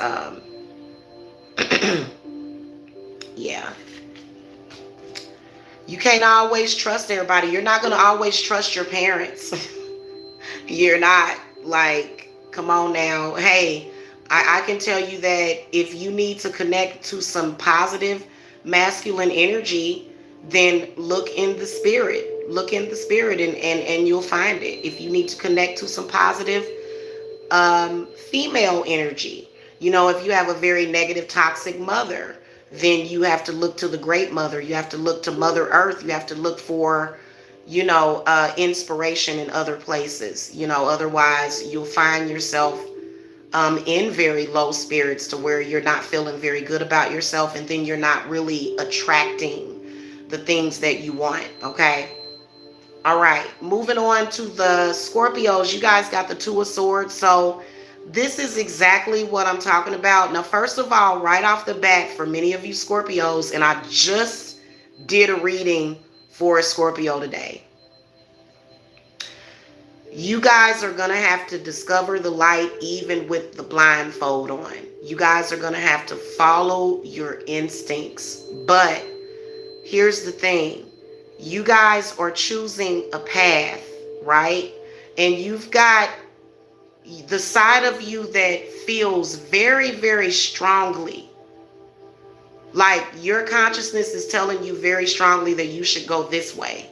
yeah. You can't always trust everybody. You're not going to always trust your parents. You're not. Like, come on now. Hey, I can tell you that if you need to connect to some positive masculine energy, then look in the spirit. Look in the spirit and you'll find it. If you need to connect to some positive female energy, if you have a very negative, toxic mother, then you have to look to the great mother. You have to look to Mother Earth. You have to look for, inspiration in other places. Otherwise you'll find yourself in very low spirits to where you're not feeling very good about yourself, and then you're not really attracting the things that you want. Okay. All right. Moving on to the Scorpios. You guys got the Two of Swords. So this is exactly what I'm talking about. Now, first of all, right off the bat, for many of you Scorpios, and I just did a reading for a Scorpio today. You guys are going to have to discover the light even with the blindfold on. You guys are going to have to follow your instincts. But here's the thing. You guys are choosing a path, right? And you've got the side of you that feels very, very strongly like your consciousness is telling you very strongly that you should go this way.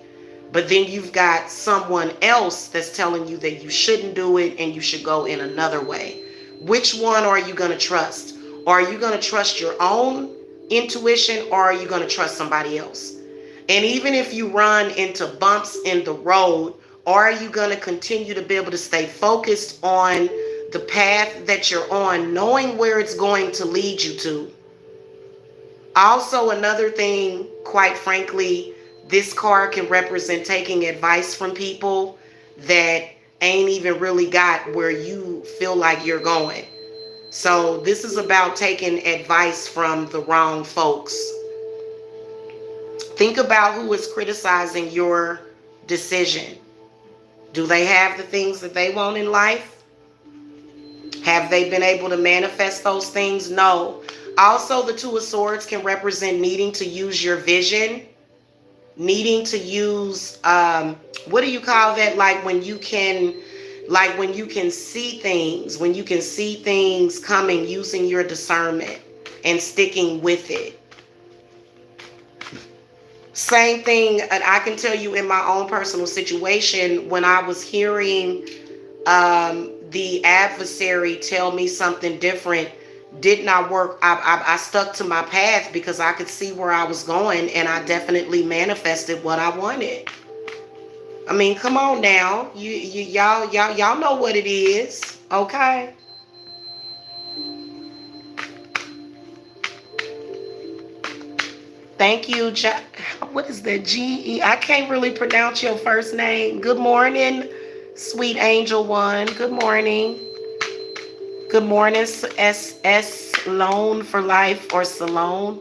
But then you've got someone else that's telling you that you shouldn't do it and you should go in another way. Which one are you going to trust? Are you going to trust your own intuition, or are you going to trust somebody else? And even if you run into bumps in the road, are you going to continue to be able to stay focused on the path that you're on, knowing where it's going to lead you to? Also, another thing, quite frankly, this card can represent taking advice from people that ain't even really got where you feel like you're going. So this is about taking advice from the wrong folks. Think about who is criticizing your decision. Do they have the things that they want in life? Have they been able to manifest those things? No. Also, the Two of Swords can represent needing to use your vision. Needing to use, what do you call that? Like when you can see things coming, using your discernment and sticking with it. Same thing, and I can tell you in my own personal situation, when I was hearing the adversary tell me something different, did not work. I stuck to my path because I could see where I was going, and I definitely manifested what I wanted. I mean, come on now, y'all know what it is, okay? Thank you, what is that? G-E? I can't really pronounce your first name. Good morning, sweet angel one. Good morning. Good morning, S Loan for Life, or Salon,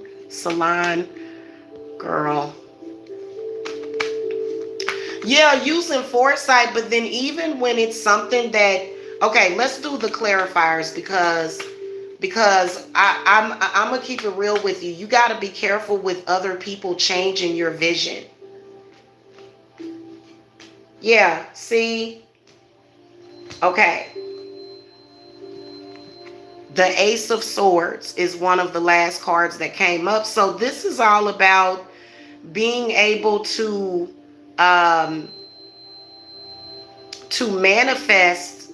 girl. Yeah, using foresight, but then even when it's something that, okay, let's do the clarifiers because I'm gonna keep it real with you. You got to be careful with other people changing your vision. Yeah, see? Okay. The Ace of Swords is one of the last cards that came up. So this is all about being able to manifest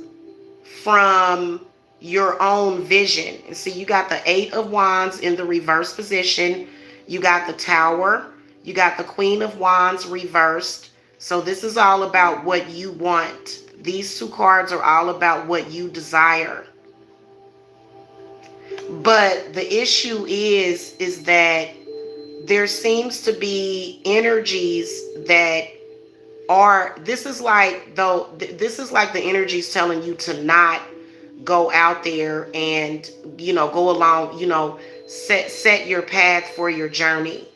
from your own vision. And so you got the Eight of Wands in the reverse position. You got the Tower. You got the Queen of Wands reversed. So this is all about what you want. These two cards are all about what you desire. But the issue is that there seems to be energies that are, this is like the energies telling you to not go out there and, go along, set your path for your journey.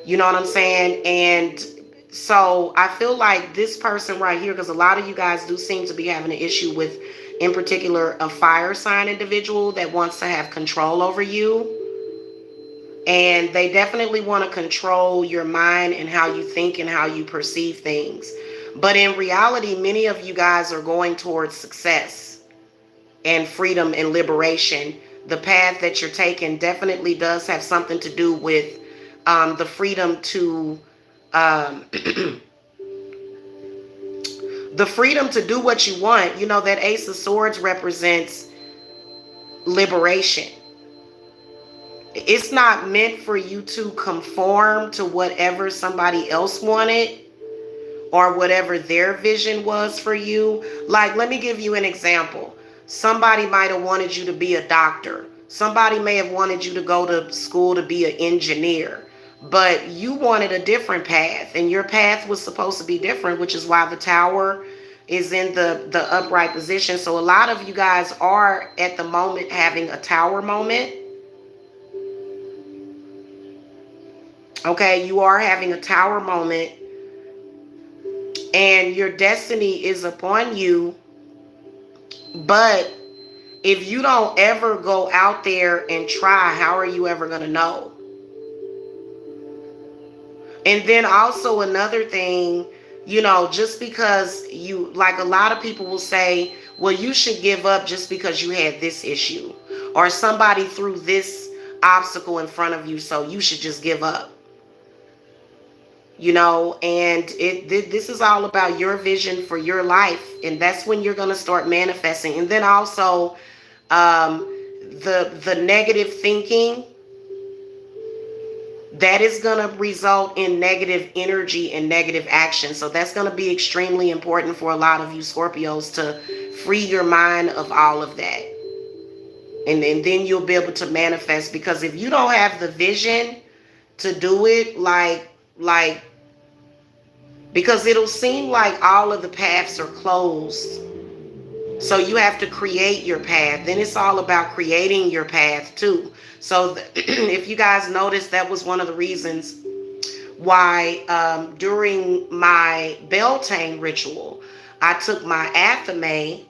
You know what I'm saying? And so I feel like this person right here, because a lot of you guys do seem to be having an issue with, in particular, a fire sign individual that wants to have control over you. And they definitely want to control your mind and how you think and how you perceive things. But in reality, many of you guys are going towards success and freedom and liberation. The path that you're taking definitely does have something to do with the freedom to the freedom to do what you want. You know, that Ace of Swords represents liberation. It's not meant for you to conform to whatever somebody else wanted or whatever their vision was for you. Like, let me give you an example. Somebody might have wanted you to be a doctor. Somebody may have wanted you to go to school to be an engineer. But you wanted a different path, and your path was supposed to be different, which is why the Tower is in the upright position. So a lot of you guys are at the moment having a Tower moment. Okay, you are having a Tower moment, and your destiny is upon you. But if you don't ever go out there and try, how are you ever going to know? And then also another thing, you know, just because you, like a lot of people will say, well, you should give up just because you had this issue, or somebody threw this obstacle in front of you, so you should just give up. You know, and this is all about your vision for your life, and that's when you're going to start manifesting. And then also the negative thinking, that is going to result in negative energy and negative action. So that's going to be extremely important for a lot of you Scorpios to free your mind of all of that. And then you'll be able to manifest, because if you don't have the vision to do it, because it'll seem like all of the paths are closed. So you have to create your path. Then it's all about creating your path too. So if you guys noticed, that was one of the reasons why during my Beltane ritual, I took my athame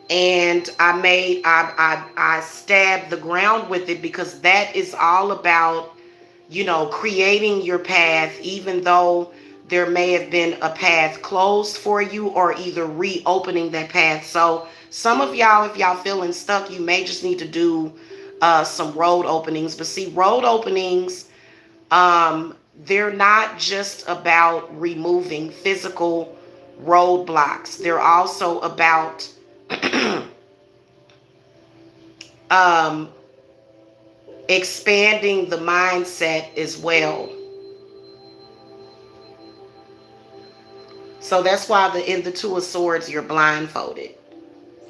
and I stabbed the ground with it, because that is all about, you know, creating your path, even though there may have been a path closed for you, or either reopening that path. So some of y'all, if y'all feeling stuck, you may just need to do some road openings. But see, road openings, they're not just about removing physical roadblocks. They're also about expanding the mindset as well. So that's why in the Two of Swords, you're blindfolded.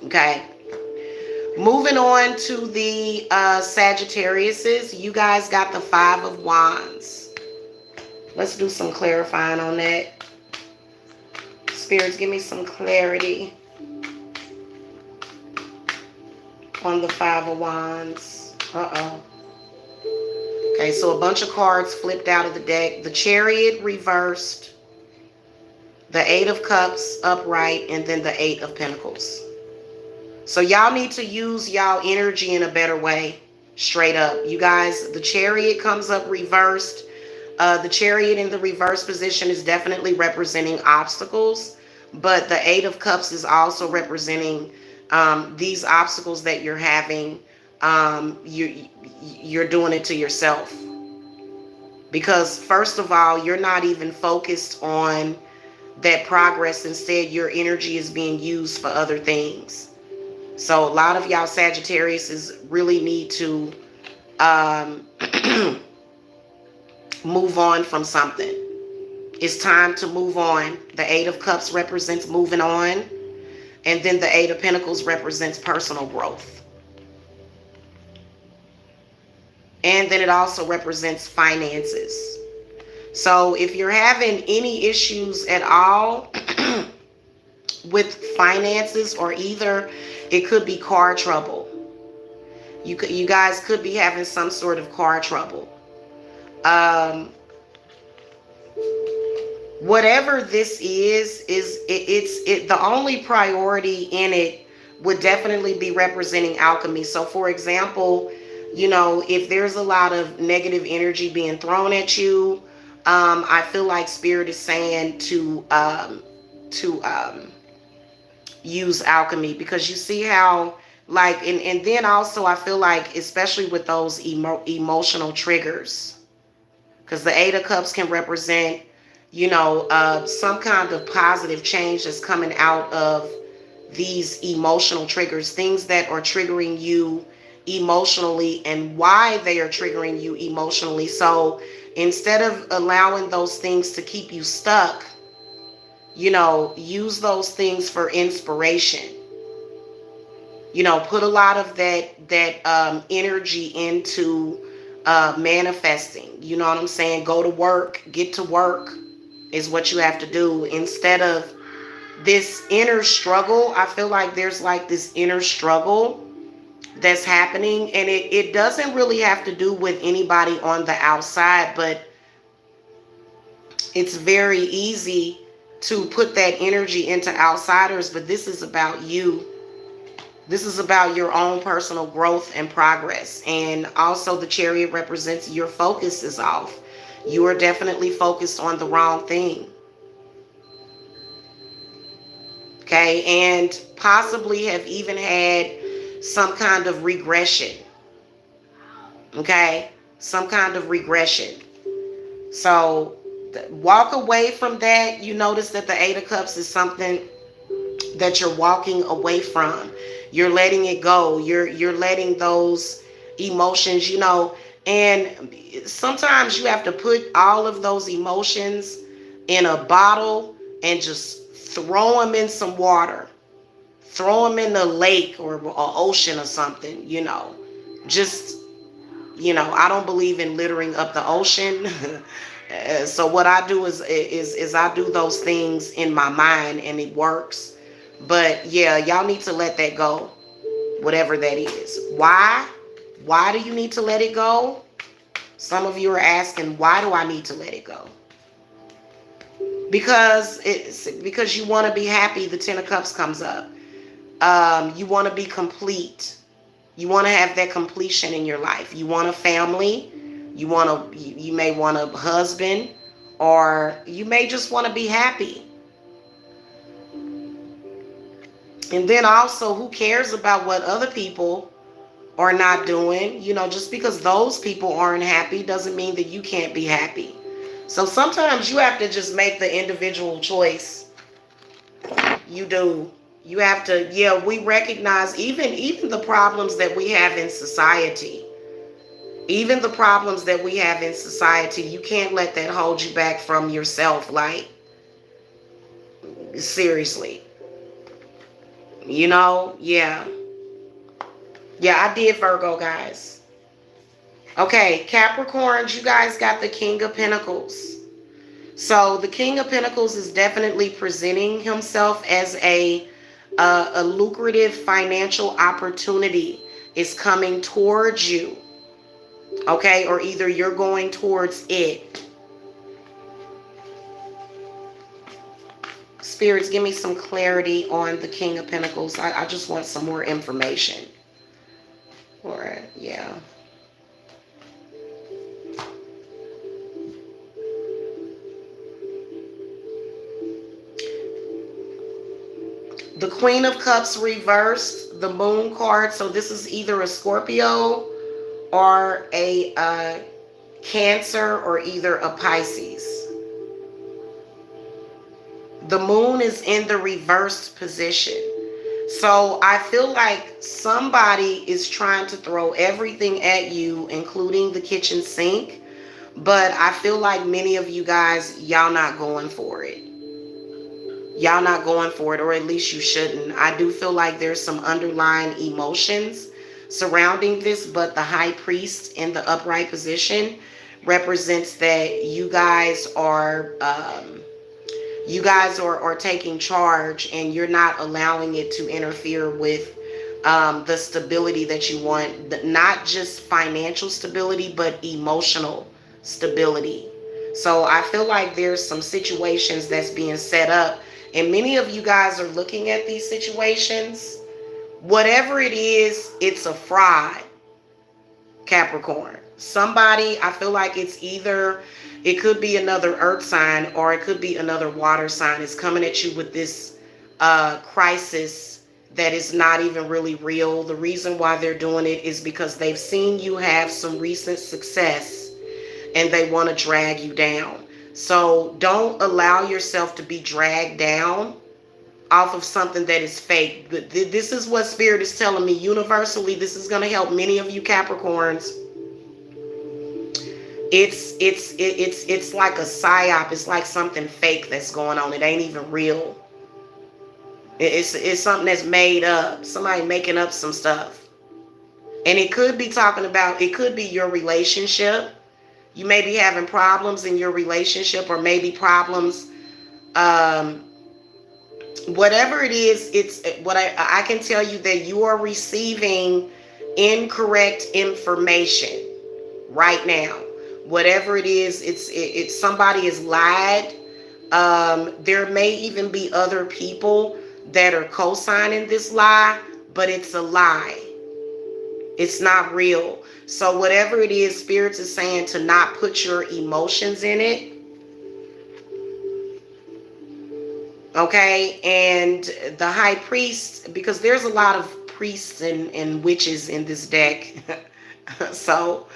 Okay. Moving on to the Sagittariuses. You guys got the Five of Wands. Let's do some clarifying on that. Spirits, give me some clarity on the Five of Wands. Uh-oh. Okay, so a bunch of cards flipped out of the deck. The Chariot reversed, the Eight of Cups upright, and then the Eight of Pentacles. So y'all need to use y'all energy in a better way. Straight up. You guys, the Chariot comes up reversed. The Chariot in the reverse position is definitely representing obstacles. But the Eight of Cups is also representing these obstacles that you're having. You're doing it to yourself. Because first of all, you're not even focused on that progress. Instead, your energy is being used for other things. So a lot of y'all Sagittarius really need to move on from something. It's time to move on. The Eight of Cups represents moving on. And then the Eight of Pentacles represents personal growth. And then it also represents finances. So if you're having any issues at all with finances, or either it could be car trouble. You guys could be having some sort of car trouble. Whatever this is the only priority in it would definitely be representing alchemy. So for example, You know, if there's a lot of negative energy being thrown at you, I feel like Spirit is saying to use alchemy, because you see how, like, and then also I feel like, especially with those emotional triggers, because the Eight of Cups can represent, you know, some kind of positive change that's coming out of these emotional triggers, things that are triggering you emotionally and why they are triggering you emotionally. So instead of allowing those things to keep you stuck, you know, use those things for inspiration. You know, put a lot of that energy into manifesting. You know what I'm saying? Go to work, get to work is what you have to do, instead of this inner struggle. I feel like there's like this inner struggle that's happening, and it doesn't really have to do with anybody on the outside, but it's very easy to put that energy into outsiders. But this is about you. This is about your own personal growth and progress. And also the Chariot represents your focus is off. You are definitely focused on the wrong thing. Okay, and possibly have even had some kind of regression. Okay, some kind of regression. So walk away from that. You notice that the Eight of Cups is something that you're walking away from. You're letting it go. You're letting those emotions, you know, and sometimes you have to put all of those emotions in a bottle and just throw them in some water. Throw them in a lake or ocean or something, you know. Just, you know, I don't believe in littering up the ocean. So what I do is I do those things in my mind, and it works. But yeah, y'all need to let that go, whatever that is. Why? Why do you need to let it go? Some of you are asking, why do I need to let it go? Because you want to be happy. The Ten of Cups comes up. You want to be complete. You want to have that completion in your life. You want a family. You may want a husband, or you may just want to be happy. And then also, who cares about what other people are not doing? You know, just because those people aren't happy doesn't mean that you can't be happy. So sometimes you have to just make the individual choice. You do. You have to, yeah, we recognize even the problems that we have in society. Even the problems that we have in society, you can't let that hold you back from yourself. Like, seriously. You know, yeah. Yeah, I did Virgo, guys. Okay, Capricorns, you guys got the King of Pentacles. So the King of Pentacles is definitely presenting himself as a lucrative financial opportunity is coming towards you. Okay, or either you're going towards it. Spirits, give me some clarity on the King of Pentacles. I just want some more information. Or, yeah. The Queen of Cups reversed, the Moon card. So this is either a Scorpio or a Cancer, or either a Pisces. The Moon is in the reversed position. So I feel like somebody is trying to throw everything at you, including the kitchen sink. But I feel like many of you guys, y'all not going for it. Y'all not going for it, or at least you shouldn't. I do feel like there's some underlying emotions surrounding this, but the High Priest in the upright position represents that you guys are taking charge, and you're not allowing it to interfere with the stability that you want. Not just financial stability, but emotional stability. So I feel like there's some situations that's being set up, and many of you guys are looking at these situations. Whatever it is, it's a fraud. Capricorn. Somebody, I feel like it could be another earth sign or it could be another water sign. It's coming at you with this crisis that is not even really real. The reason why they're doing it is because they've seen you have some recent success and they want to drag you down. So don't allow yourself to be dragged down off of something that is fake. This is what Spirit is telling me universally. This is going to help many of you Capricorns. It's like a psyop. It's like something fake that's going on. It ain't even real. It's something that's made up. Somebody making up some stuff. And it could be it could be your relationship. You may be having problems in your relationship, or maybe problems, whatever it is. It's what I can tell you that you are receiving incorrect information right now. Whatever it is, it's somebody has lied. There may even be other people that are co-signing this lie, but it's a lie. It's not real. So whatever it is, Spirits is saying to not put your emotions in it. Okay, and the High Priest, because there's a lot of priests and witches in this deck. So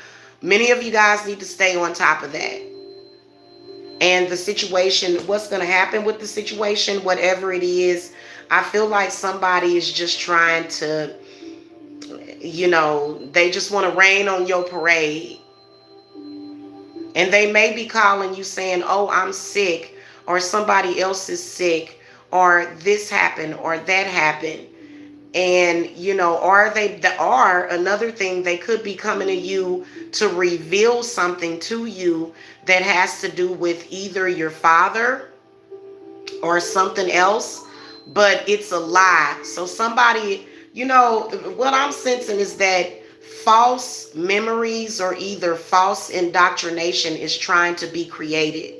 many of you guys need to stay on top of that. And the situation, what's going to happen with the situation, whatever it is, I feel like somebody is just trying to, they just want to rain on your parade. And they may be calling you saying, oh, I'm sick, or somebody else is sick, or this happened, or that happened. And, or another thing, they could be coming to you to reveal something to you that has to do with either your father or something else, but it's a lie. So somebody, what I'm sensing is that false memories or either false indoctrination is trying to be created.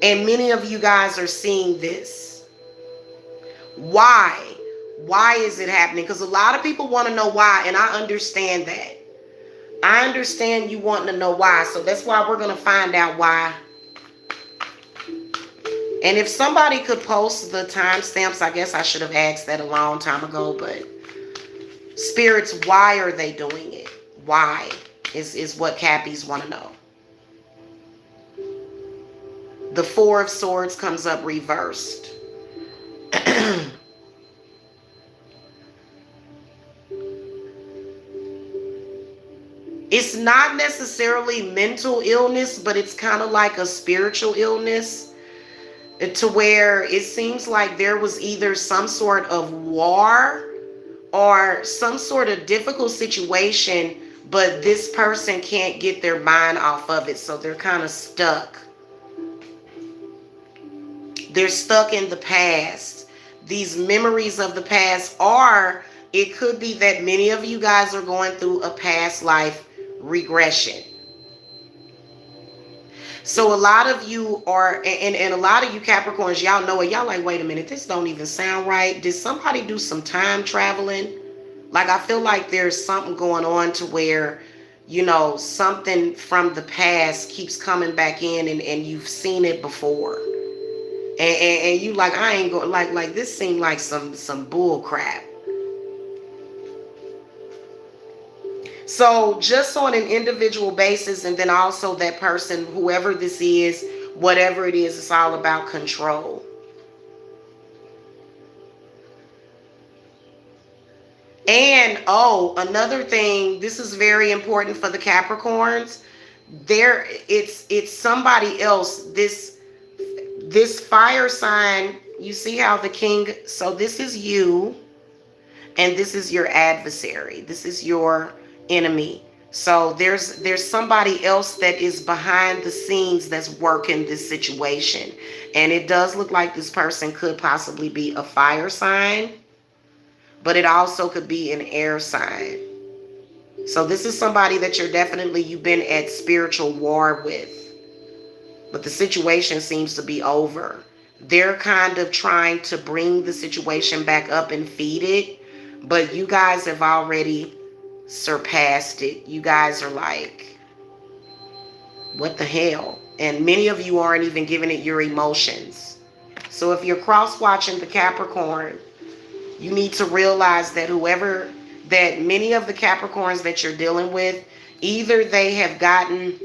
And many of you guys are seeing this. Why? Why is it happening? Because a lot of people want to know why, and I understand that. I understand you wanting to know why, so that's why we're going to find out why. And if somebody could post the timestamps, I guess I should have asked that a long time ago, but Spirits, why are they doing it? Why is what Cappies want to know. The Four of Swords comes up reversed. It's not necessarily mental illness, but it's kind of like a spiritual illness, to where it seems like there was either some sort of war or some sort of difficult situation, but this person can't get their mind off of it, so they're kind of stuck. They're stuck in the past. These memories of the past, or it could be that many of you guys are going through a past life regression. So a lot of you are, and a lot of you Capricorns, y'all know it. Y'all like, wait a minute, this don't even sound right. Did somebody do some time traveling? Like, I feel like there's something going on to where, something from the past keeps coming back in, and you've seen it before. And you like, I ain't going, like this seemed like some bull crap. So just on an individual basis, and then also that person, whoever this is, whatever it is, it's all about control. And another thing, this is very important for the Capricorns. It's somebody else. This fire sign, you see how the king, so this is you, and this is your adversary. This is your enemy. So there's somebody else that is behind the scenes that's working this situation. And it does look like this person could possibly be a fire sign, but it also could be an air sign. So this is somebody that you've been at spiritual war with, but the situation seems to be over. They're kind of trying to bring the situation back up and feed it, But you guys have already surpassed it. You guys are like, what the hell? And many of you aren't even giving it your emotions. So if you're cross-watching the Capricorn, you need to realize that that many of the Capricorns that you're dealing with, either they have gotten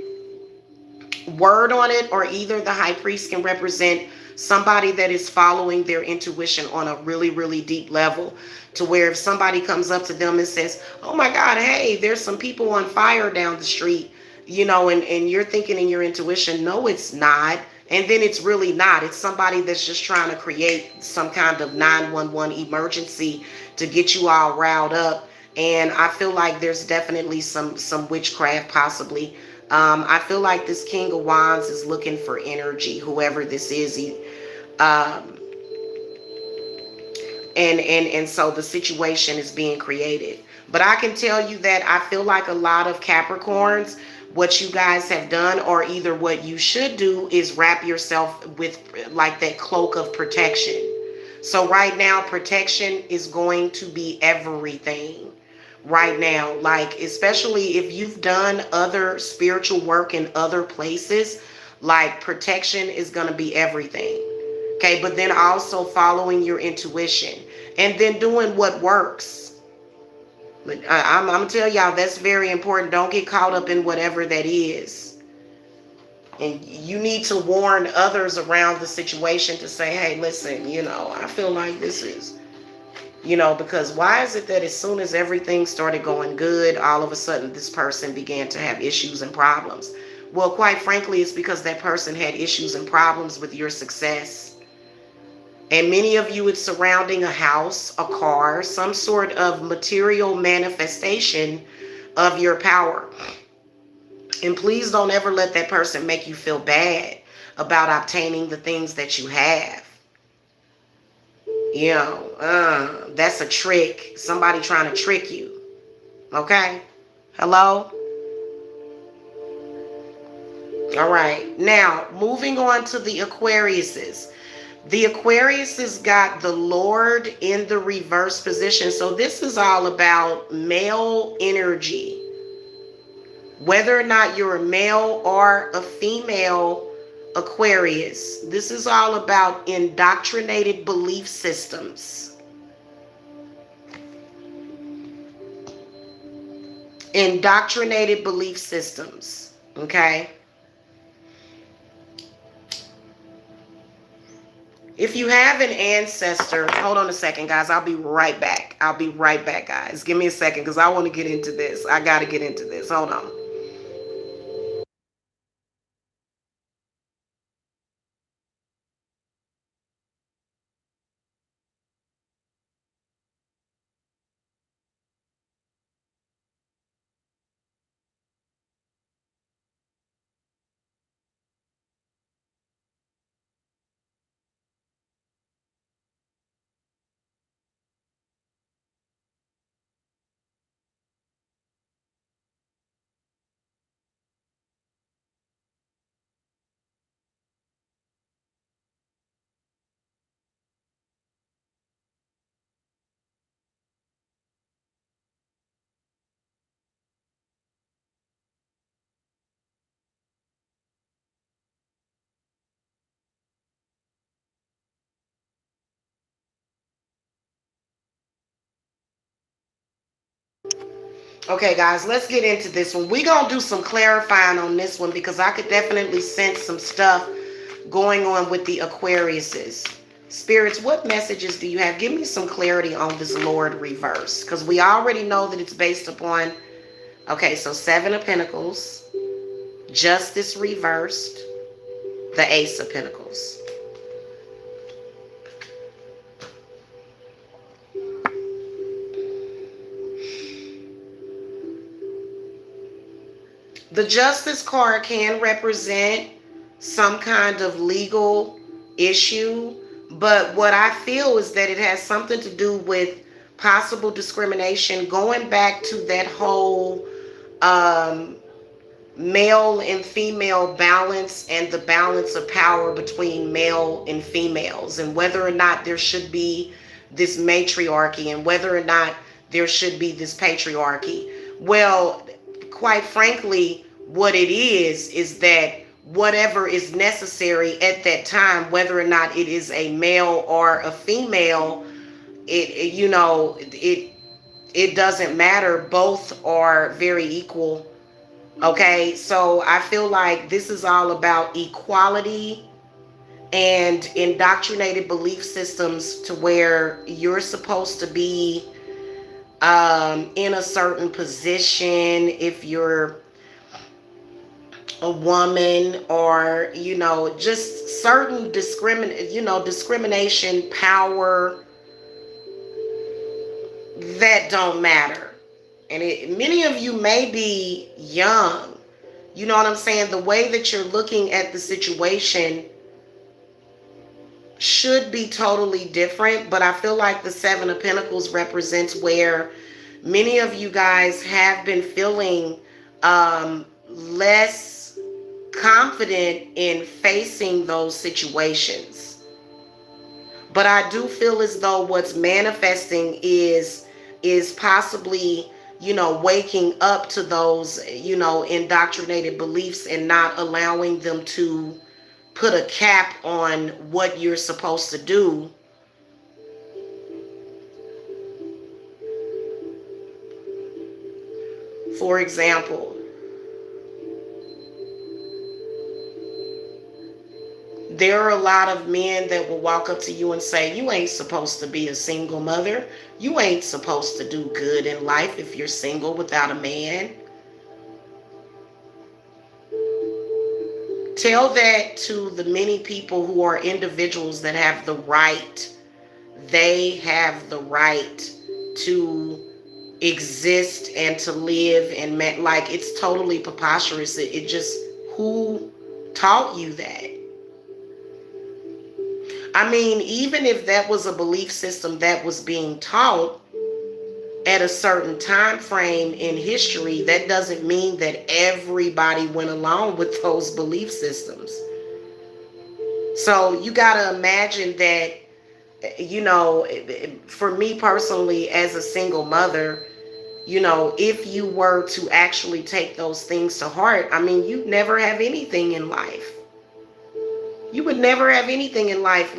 word on it, or either the high priest can represent somebody that is following their intuition on a really, really deep level, to where if somebody comes up to them and says, oh my God, hey, there's some people on fire down the street, and you're thinking in your intuition, no, it's not. And then it's really not. It's somebody that's just trying to create some kind of 911 emergency to get you all riled up. And I feel like there's definitely some witchcraft possibly. I feel like this King of Wands is looking for energy, whoever this is. And so the situation is being created. But I can tell you that I feel like a lot of Capricorns, what you guys have done, or either what you should do, is wrap yourself with like that cloak of protection. So right now, protection is going to be everything right now. Like, especially if you've done other spiritual work in other places, like protection is going to be everything. Okay, but then also following your intuition and then doing what works. I'm going to tell y'all, that's very important. Don't get caught up in whatever that is. And you need to warn others around the situation to say, hey, listen, I feel like this is, because why is it that as soon as everything started going good, all of a sudden this person began to have issues and problems? Well, quite frankly, it's because that person had issues and problems with your success. And many of you, it's surrounding a house, a car, some sort of material manifestation of your power. And please don't ever let that person make you feel bad about obtaining the things that you have. That's a trick. Somebody trying to trick you. Okay? Hello? All right. Now, moving on to the Aquariuses. The Aquariuses got the Lord in the reverse position. So this is all about male energy. Whether or not you're a male or a female Aquarius, this is all about indoctrinated belief systems. Indoctrinated belief systems. Okay? If you have an ancestor, hold on a second, guys. I'll be right back. I'll be right back, guys. Give me a second because I want to get into this. I got to get into this. Hold on. Okay, guys, let's get into this one. We're going to do some clarifying on this one because I could definitely sense some stuff going on with the Aquariuses. Spirits, what messages do you have? Give me some clarity on this Lord reverse, because we already know that it's based upon, okay, so 7 of Pentacles, Justice reversed, the Ace of Pentacles. The Justice card can represent some kind of legal issue, but what I feel is that it has something to do with possible discrimination, going back to that whole male and female balance and the balance of power between male and females, and whether or not there should be this matriarchy, and whether or not there should be this patriarchy. Well, quite frankly, what it is that whatever is necessary at that time, whether or not it is a male or a female, it doesn't matter. Both are very equal. Okay, so I feel like this is all about equality and indoctrinated belief systems to where you're supposed to be in a certain position if you're a woman, or just certain discrimination, power that don't matter. And many of you may be young, you know what I'm saying? The way that you're looking at the situation should be totally different, but I feel like the Seven of Pentacles represents where many of you guys have been feeling less confident in facing those situations. But I do feel as though what's manifesting is possibly, waking up to those, indoctrinated beliefs and not allowing them to put a cap on what you're supposed to do. For example, there are a lot of men that will walk up to you and say, you ain't supposed to be a single mother. You ain't supposed to do good in life if you're single without a man. Tell that to the many people who are individuals that have the right. They have the right to exist and to live, and like, it's totally preposterous. It just, who taught you that? I mean, even if that was a belief system that was being taught at a certain time frame in history, that doesn't mean that everybody went along with those belief systems. So you got to imagine that, for me personally, as a single mother, if you were to actually take those things to heart, I mean, you'd never have anything in life. You would never have anything in life.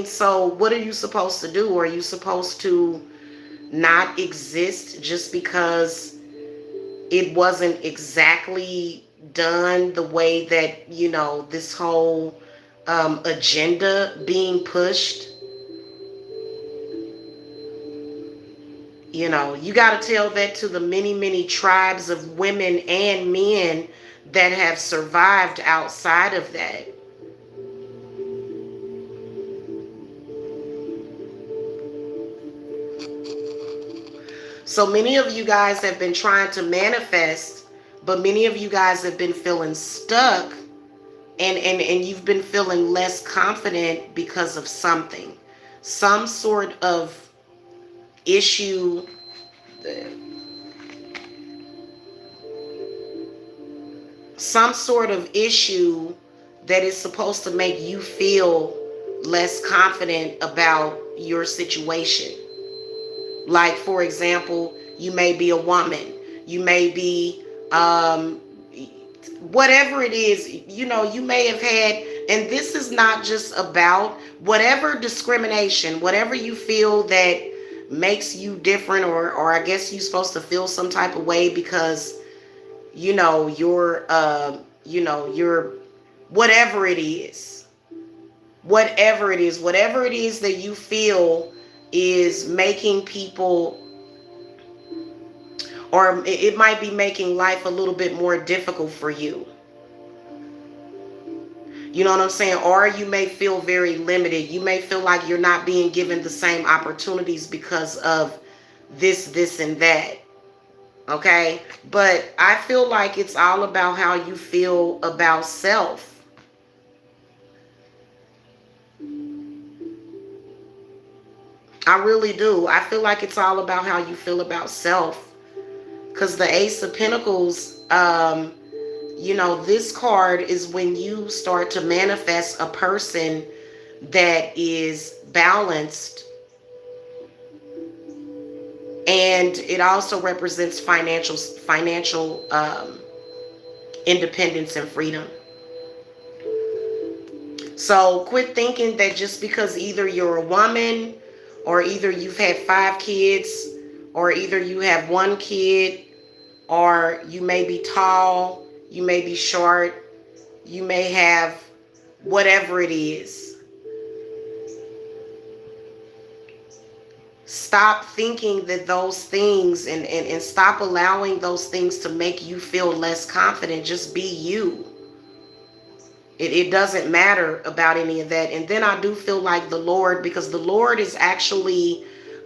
So what are you supposed to do? Are you supposed to not exist just because it wasn't exactly done the way that, this whole agenda being pushed? You got to tell that to the many, many tribes of women and men that have survived outside of that. So many of you guys have been trying to manifest, but many of you guys have been feeling stuck, and you've been feeling less confident because of something. Some sort of issue. Some sort of issue that is supposed to make you feel less confident about your situation. Like, for example, you may be a woman. You may be, whatever it is, you may have had, and this is not just about whatever discrimination, whatever you feel that makes you different, or I guess you're supposed to feel some type of way because, you're whatever it is that you feel is making people, or it might be making life a little bit more difficult for you. You know what I'm saying? Or you may feel very limited. You may feel like you're not being given the same opportunities because of this, and that. Okay? But I feel like it's all about how you feel about self. I really do. I feel like it's all about how you feel about self. Because the Ace of Pentacles, this card is when you start to manifest a person that is balanced And it also represents financial independence and freedom. So quit thinking that just because either you're a woman, or either you've had 5 kids, or either you have 1 kid, or you may be tall, you may be short, you may have whatever it is. Stop thinking that those things and stop allowing those things to make you feel less confident. Just be you. It doesn't matter about any of that. And then I do feel like the Lord, because the Lord is actually,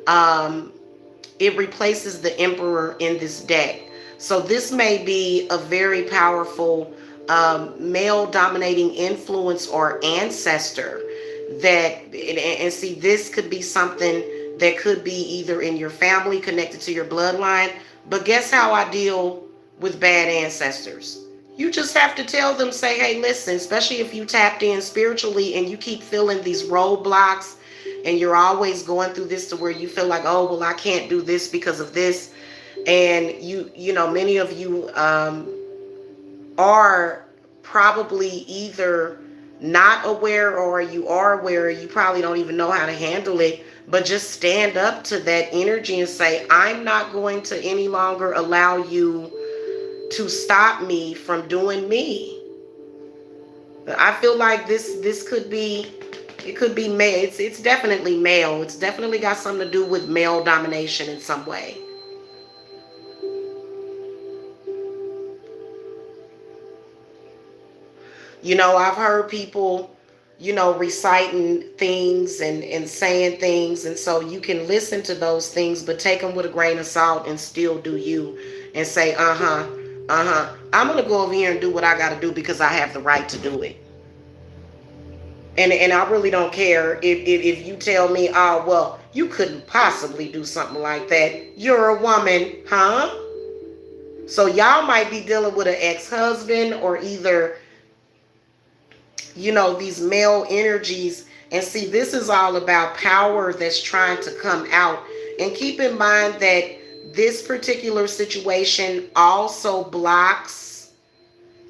it replaces the Emperor in this deck. So this may be a very powerful male dominating influence or ancestor that, and see, this could be something that could be either in your family, connected to your bloodline. But guess how I deal with bad ancestors? You just have to tell them, say, hey, listen, especially if you tapped in spiritually and you keep feeling these roadblocks and you're always going through this to where you feel like, oh, well, I can't do this because of this. And you know, many of you are probably either not aware, or you are aware, you probably don't even know how to handle it. But just stand up to that energy and say, I'm not going to any longer allow you to stop me from doing me. I feel like this could be, it could be male. It's definitely male. It's definitely got something to do with male domination in some way. You know, I've heard people, you know, reciting things and saying things. And so you can listen to those things, but take them with a grain of salt and still do you. And say, I'm going to go over here and do what I got to do because I have the right to do it. And I really don't care if you tell me, oh, well, you couldn't possibly do something like that. You're a woman, huh? So y'all might be dealing with an ex-husband, or either, you know, these male energies. And see, this is all about power that's trying to come out. And keep in mind that this particular situation also blocks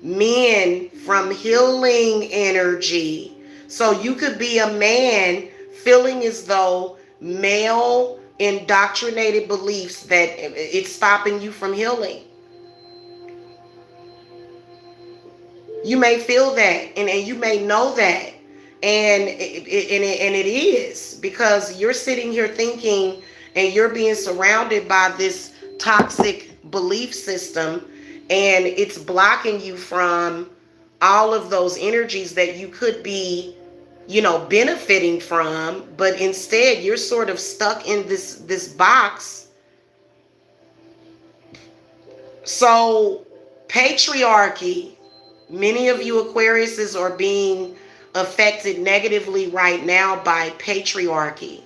men from healing energy. So you could be a man feeling as though male indoctrinated beliefs that it's stopping you from healing. You may feel that, and you may know that, and it is because you're sitting here thinking, and you're being surrounded by this toxic belief system, and it's blocking you from all of those energies that you could be, you know, benefiting from. But instead, you're sort of stuck in this box. So, patriarchy. Many of you Aquariuses are being affected negatively right now by patriarchy.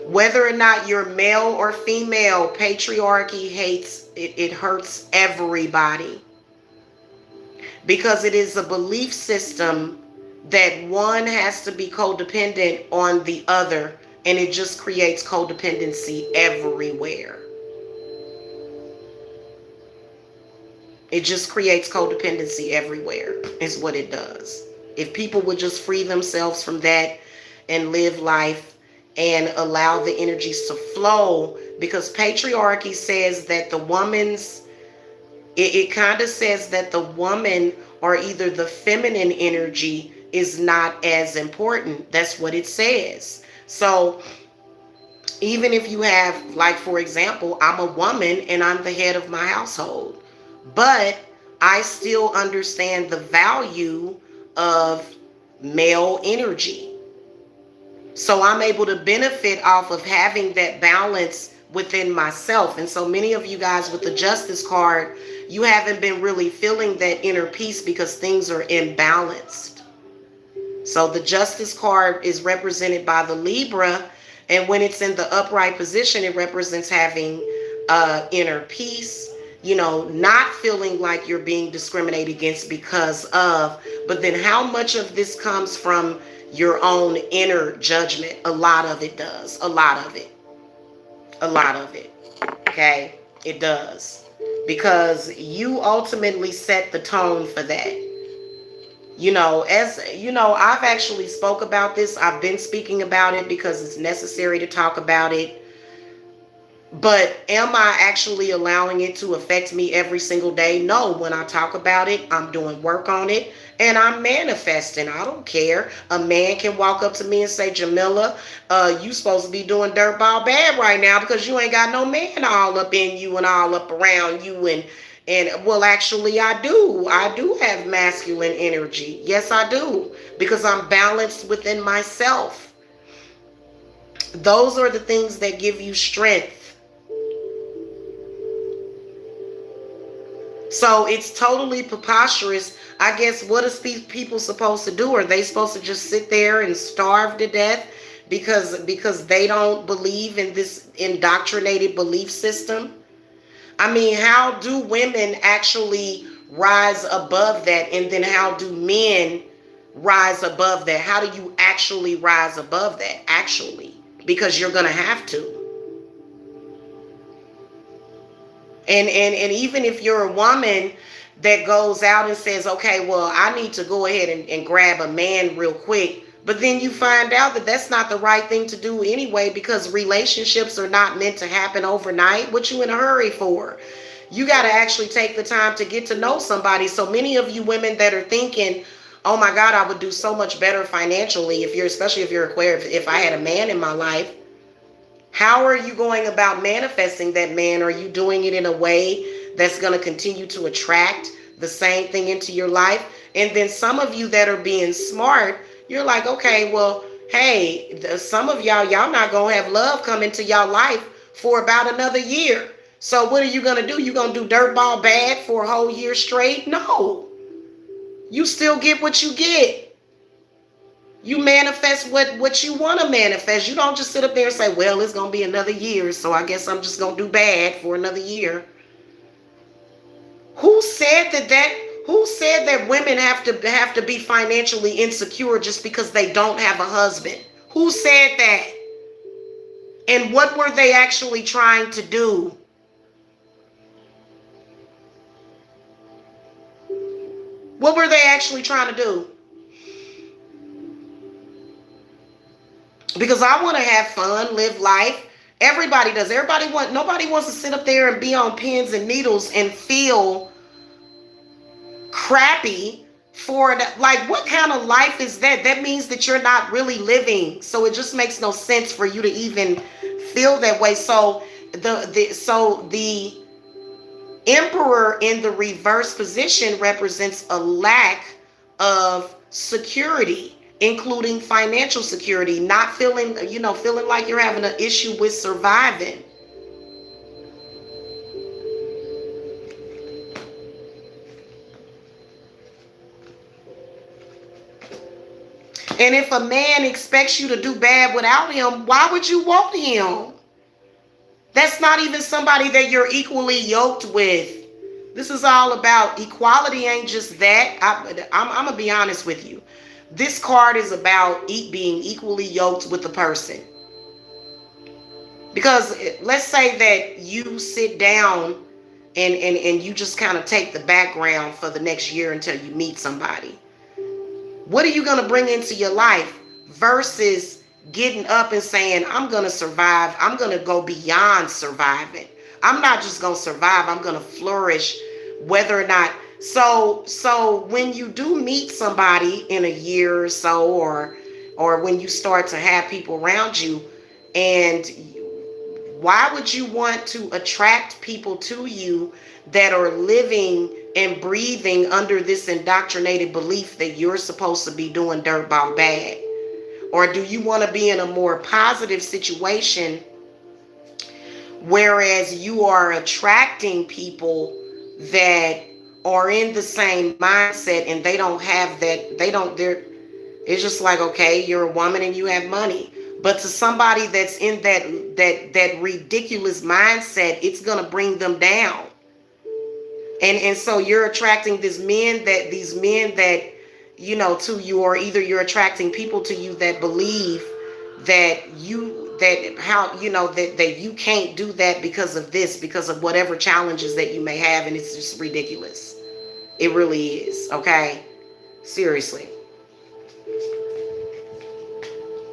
Whether or not you're male or female, patriarchy hates, it hurts everybody. Because it is a belief system that one has to be codependent on the other. And it just creates codependency everywhere. It just creates codependency everywhere is what it does. If people would just free themselves from that and live life and allow the energies to flow, because patriarchy says that the woman's, it kind of says that the woman, or either the feminine energy, is not as important. That's what it says. So even if you have, like, for example, I'm a woman and I'm the head of my household, but I still understand the value of male energy. So I'm able to benefit off of having that balance within myself. And so many of you guys with the Justice card, you haven't been really feeling that inner peace because things are imbalanced. So the Justice card is represented by the Libra, and when it's in the upright position, it represents having inner peace, you know, not feeling like you're being discriminated against because of. But then how much of this comes from your own inner judgment. A lot of it does. A lot of it. A lot of it. Okay? It does. Because you ultimately set the tone for that. You know, as you know, I've actually spoke about this. I've been speaking about it because it's necessary to talk about it. But am I actually allowing it to affect me every single day? No. When I talk about it, I'm doing work on it and I'm manifesting. I don't care. A man can walk up to me and say, Jamila, you supposed to be doing dirtball bad right now because you ain't got no man all up in you and all up around you. And well, actually, I do. I do have masculine energy. Yes, I do. Because I'm balanced within myself. Those are the things that give you strength. So it's totally preposterous. I guess what is people supposed to do? Are they supposed to just sit there and starve to death because they don't believe in this indoctrinated belief system? I mean, how do women actually rise above that? And then how do men rise above that? How do you actually rise above that? Actually, because you're going to have to. And even if you're a woman that goes out and says, okay, well, I need to go ahead and grab a man real quick. But then you find out that that's not the right thing to do anyway, because relationships are not meant to happen overnight. What you in a hurry for? You got to actually take the time to get to know somebody. So many of you women that are thinking, oh my God, I would do so much better financially especially if you're Aquarius, if I had a man in my life. How are you going about manifesting that man? Are you doing it in a way that's going to continue to attract the same thing into your life? And then some of you that are being smart, you're like, okay, well, hey, some of y'all not going to have love come into y'all life for about another year. So what are you going to do? You going to do dirtball bad for a whole year straight? No. You still get what you get. You manifest what you want to manifest. You don't just sit up there and say, well, it's going to be another year, so I guess I'm just going to do bad for another year. Who said that women have to be financially insecure just because they don't have a husband? Who said that? And what were they actually trying to do? What were they actually trying to do? Because I want to have fun, live life. Everybody does. Nobody wants to sit up there and be on pins and needles and feel crappy for that. Like, what kind of life is that? That means that you're not really living. So it just makes no sense for you to even feel that way. So the Emperor in the reverse position represents a lack of security, including financial security, not feeling like you're having an issue with surviving. And if a man expects you to do bad without him, why would you want him? That's not even somebody that you're equally yoked with. This is all about equality. Ain't just that. I'm gonna be honest with you. This card is about being equally yoked with the person. Because let's say that you sit down and you just kind of take the background for the next year until you meet somebody. What are you going to bring into your life versus getting up and saying, I'm going to survive. I'm going to go beyond surviving. I'm not just going to survive. I'm going to flourish whether or not. So when you do meet somebody in a year or so, or when you start to have people around you, and why would you want to attract people to you that are living and breathing under this indoctrinated belief that you're supposed to be doing dirtball bad? Or do you want to be in a more positive situation, whereas you are attracting people that are in the same mindset and they don't have that, it's just like, okay, you're a woman and you have money. But to somebody that's in that ridiculous mindset, it's going to bring them down. And so you're attracting these men that to you, or either you're attracting people to you that believe that that you can't do that because of this, because of whatever challenges that you may have, and it's just ridiculous. It really is. Okay, seriously.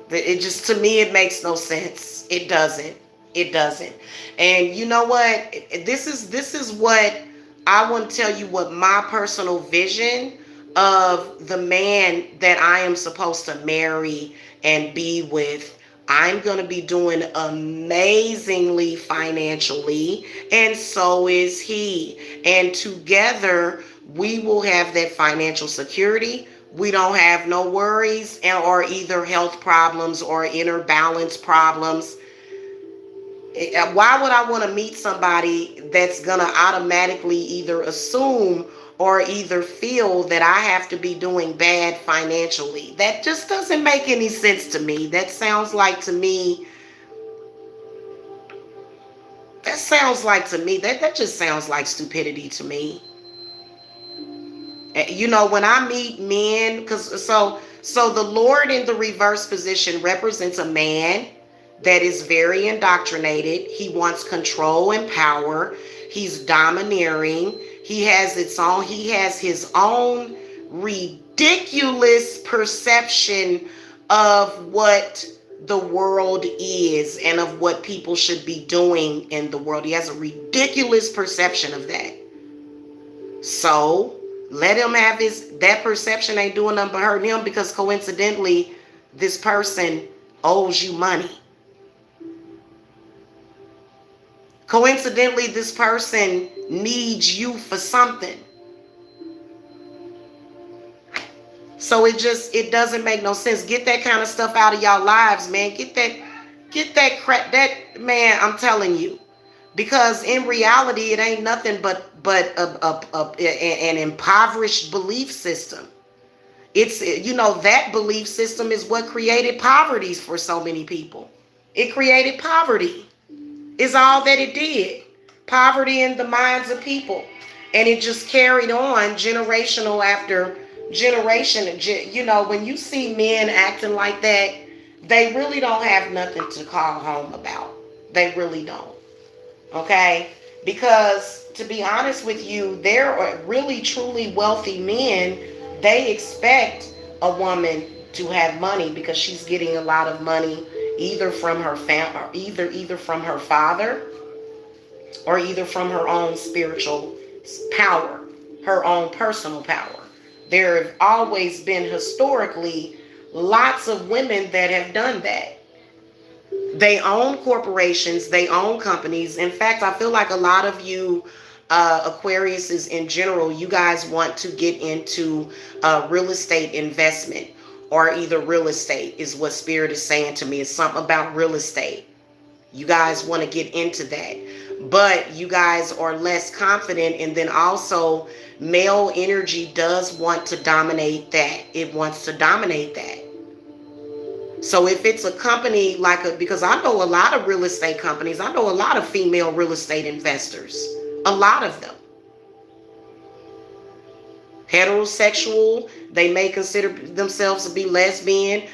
It just, to me, it makes no sense. It doesn't. It doesn't. And you know what? This is what I want to tell you, what my personal vision of the man that I am supposed to marry and be with. I'm going to be doing amazingly financially, and so is he. And together, we will have that financial security. We don't have no worries or either health problems or inner balance problems. Why would I want to meet somebody that's going to automatically either assume or either feel that I have to be doing bad financially? That just doesn't make any sense to me. That sounds like to me, that just sounds like stupidity to me. When I meet men, so the Lord in the reverse position represents a man that is very indoctrinated. He wants control and power. He's domineering. He has his own ridiculous perception of what the world is and of what people should be doing in the world. He has a ridiculous perception of that. So let him have that perception. Ain't doing nothing but hurting him, because coincidentally, this person owes you money. Coincidentally, this person needs you for something. So it doesn't make no sense. Get that kind of stuff out of y'all lives, man. Get that crap, man, I'm telling you. Because in reality, it ain't nothing but an impoverished belief system. It's, that belief system is what created poverty for so many people. It created poverty. Is all that it did. Poverty in the minds of people. And it just carried on generational after generation. When you see men acting like that, they really don't have nothing to call home about. They really don't. Okay? Because to be honest with you, there are really truly wealthy men. They expect a woman to have money because she's getting a lot of money either from her family, or either from her father, or either from her own spiritual power, her own personal power. There have always been historically lots of women that have done that. They own corporations, they own companies. In fact, I feel like a lot of you Aquariuses in general, you guys want to get into real estate investment, or either real estate is what Spirit is saying to me. It's something about real estate. You guys want to get into that, but you guys are less confident. And then also, male energy does want to dominate that. It wants to dominate that. So if it's a company because I know a lot of real estate companies, I know a lot of female real estate investors, a lot of them. Heterosexual, they may consider themselves to be lesbian,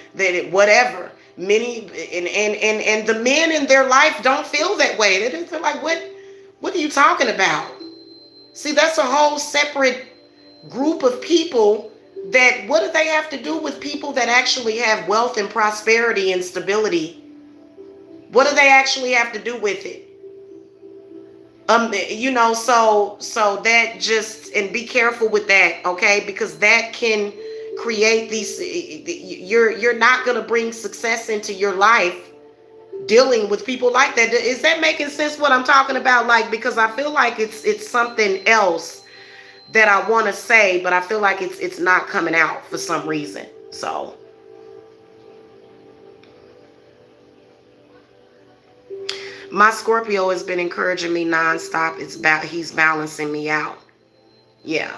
whatever. Many and the men in their life don't feel that way. They're like, what are you talking about? See, that's a whole separate group of people. That what do they have to do with people that actually have wealth and prosperity and stability? What do they actually have to do with it? So that just, and be careful with that, okay? Because that can create these, you're not going to bring success into your life dealing with people like that. Is that making sense what I'm talking about? Because I feel like it's something else that I want to say, but I feel like it's not coming out for some reason. So my Scorpio has been encouraging me nonstop. He's balancing me out. Yeah.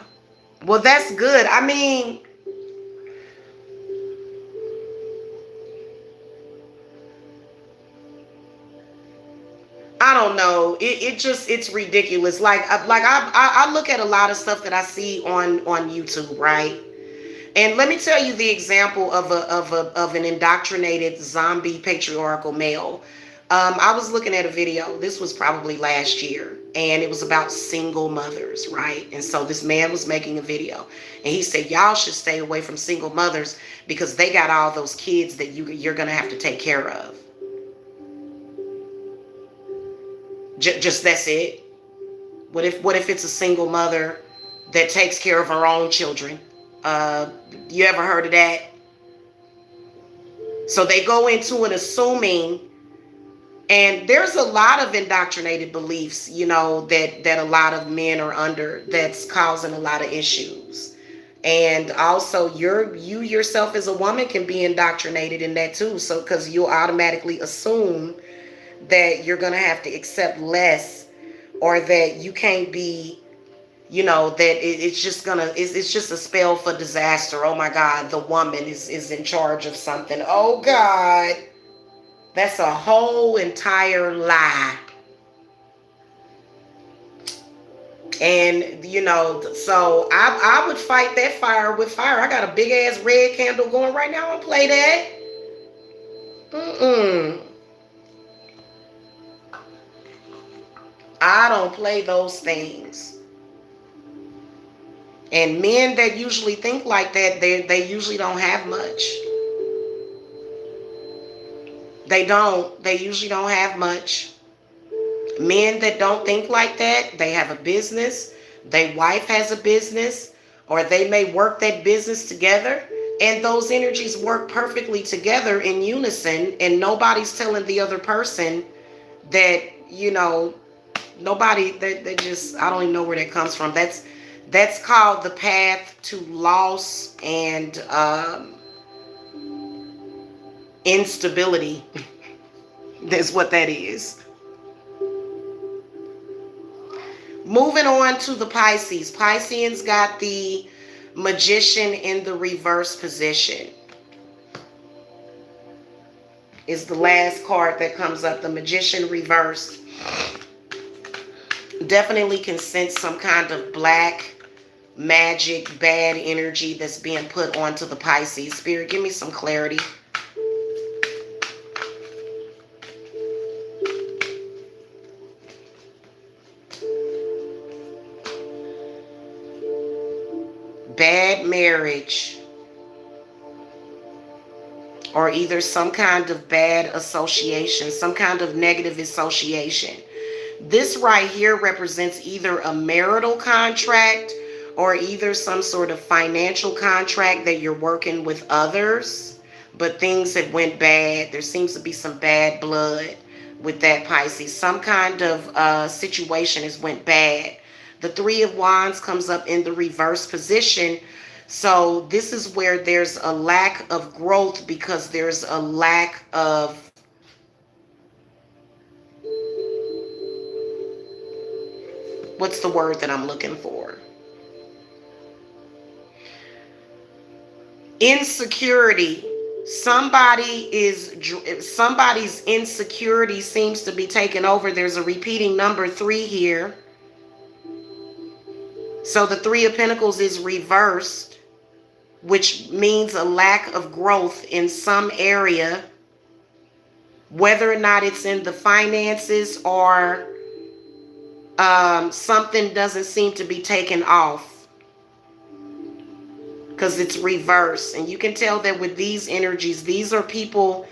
Well, that's good. I mean, I don't know. It's ridiculous. I look at a lot of stuff that I see on YouTube, right? And let me tell you the example of an indoctrinated zombie patriarchal male. I was looking at a video. This was probably last year, and it was about single mothers, right? And so this man was making a video, and he said, "Y'all should stay away from single mothers because they got all those kids that you're gonna have to take care of." Just that's it. What if it's a single mother that takes care of her own children? You ever heard of that? So they go into it assuming, and there's a lot of indoctrinated beliefs, that a lot of men are under, that's causing a lot of issues. And also you yourself as a woman can be indoctrinated in that too. So because you'll automatically assume that you're going to have to accept less, or that you can't be, that it's just a spell for disaster. Oh my God, the woman is in charge of something. Oh God, that's a whole entire lie. And so I would fight that fire with fire. I got a big ass red candle going right now. I don't play that. I don't play those things. And men that usually think like that, they usually don't have much. They usually don't have much. Men that don't think like that, they have a business, their wife has a business, or they may work that business together, and those energies work perfectly together in unison, and nobody's telling the other person that, nobody, they just, I don't even know where that comes from. That's called the path to loss and instability. That's what that is. Moving on to the Pisces. Pisceans got the Magician in the reverse position. Is the last card that comes up. The Magician reversed. Definitely can sense some kind of black magic, bad energy that's being put onto the Pisces. Spirit, give me some clarity. Bad marriage, or either some kind of bad association, some kind of negative association. This right here represents either a marital contract or either some sort of financial contract that you're working with others, but things that went bad. There seems to be some bad blood with that, Pisces. Some kind of situation has went bad. The Three of Wands comes up in the reverse position. So this is where there's a lack of growth because there's a lack of what's the word that I'm looking for? Insecurity. Somebody's insecurity seems to be taking over. There's a repeating number 3 here. So the Three of Pentacles is reversed, which means a lack of growth in some area, whether or not it's in the finances or something doesn't seem to be taken off because it's reversed. And you can tell that with these energies, these are people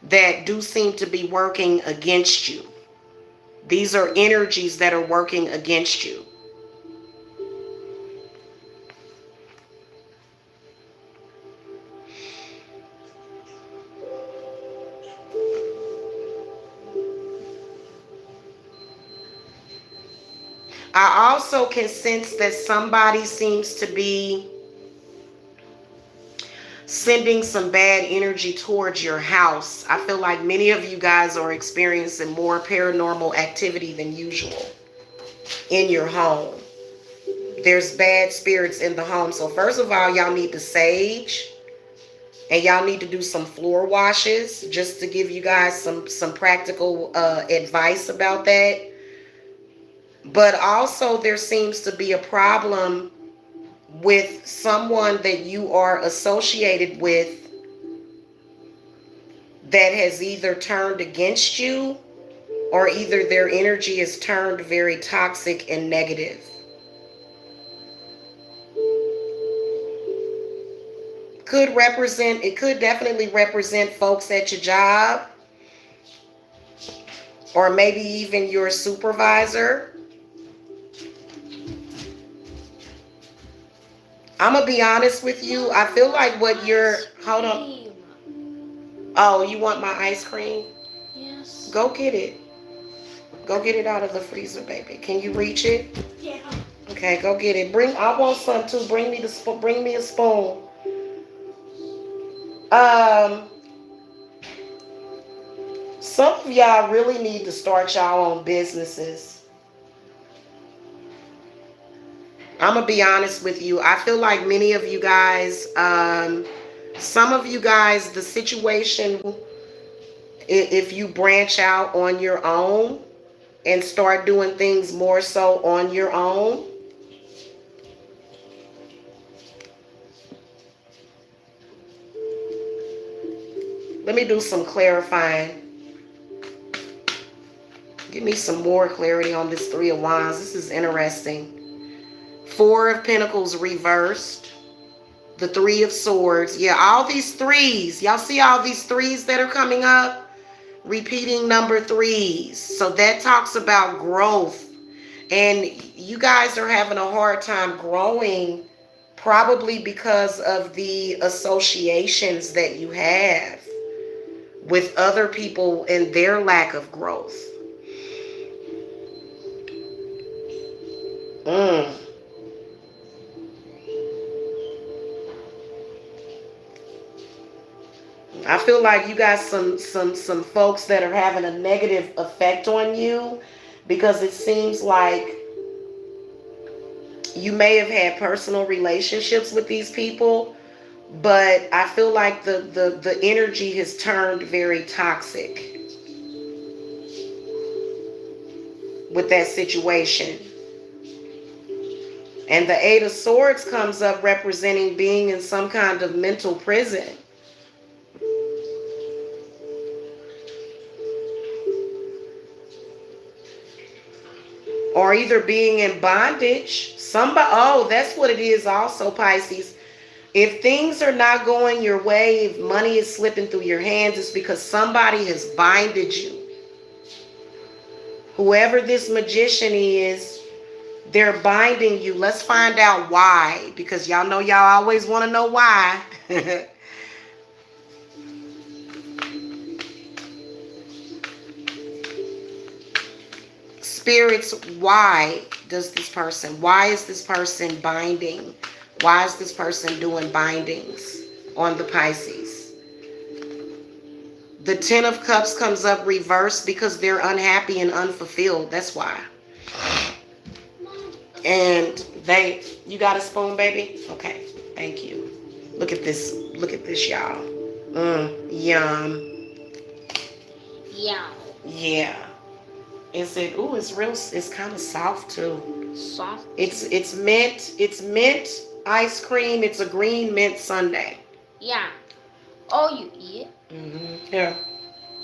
that do seem to be working against you. These are energies that are working against you. I also can sense that somebody seems to be sending some bad energy towards your house. I feel like many of you guys are experiencing more paranormal activity than usual in your home. There's bad spirits in the home. So first of all, y'all need to sage, and y'all need to do some floor washes, just to give you guys some practical advice about that. But also there seems to be a problem with someone that you are associated with that has either turned against you, or either their energy is turned very toxic and negative. It could definitely represent folks at your job, or maybe even your supervisor. I'm gonna be honest with you. I feel like what you're, hold on. Oh, you want my ice cream? Yes. Go get it. Go get it out of the freezer, baby. Can you reach it? Yeah. Okay, go get it. I want some too. Bring me a spoon. Some of y'all really need to start y'all own businesses. I'm gonna be honest with you. I feel like many of you guys, some of you guys, the situation, if you branch out on your own and start doing things more so on your own, let me do some clarifying. Give me some more clarity on this Three of Wands. This is interesting. Four of Pentacles reversed. The Three of Swords. Yeah, all these threes. Y'all see all these threes that are coming up? Repeating number threes. So that talks about growth. And you guys are having a hard time growing, probably because of the associations that you have with other people and their lack of growth. I feel like you got some folks that are having a negative effect on you, because it seems like you may have had personal relationships with these people, but I feel like the energy has turned very toxic with that situation. And the Eight of Swords comes up representing being in some kind of mental prison. Or either being in bondage. Oh, that's what it is also, Pisces. If things are not going your way, if money is slipping through your hands, it's because somebody has binded you. Whoever this magician is, they're binding you. Let's find out why, because y'all know y'all always want to know why. Spirits, why is this person binding? Why is this person doing bindings on the Pisces? The Ten of Cups comes up reversed because they're unhappy and unfulfilled. That's why. And you got a spoon, baby? Okay, thank you. Look at this, y'all. Yum. Yeah. Yeah. Is it? Ooh, it's real. It's kind of soft too. Soft. It's mint. It's mint ice cream. It's a green mint sundae. Yeah. Oh, you eat it? Yeah.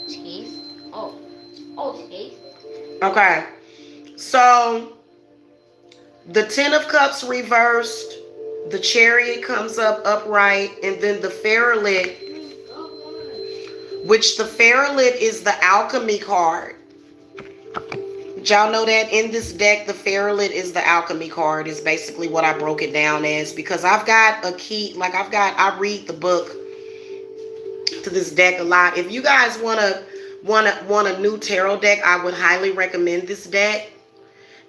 Taste. Oh, taste. Okay. So the Ten of Cups reversed. The Chariot comes up upright, and then the Ferret, which the Ferret is the alchemy card. Did y'all know that in this deck, the Ferret is the alchemy card, is basically what I broke it down as, because I've got a key, I read the book to this deck a lot. If you guys want a new tarot deck, I would highly recommend this deck.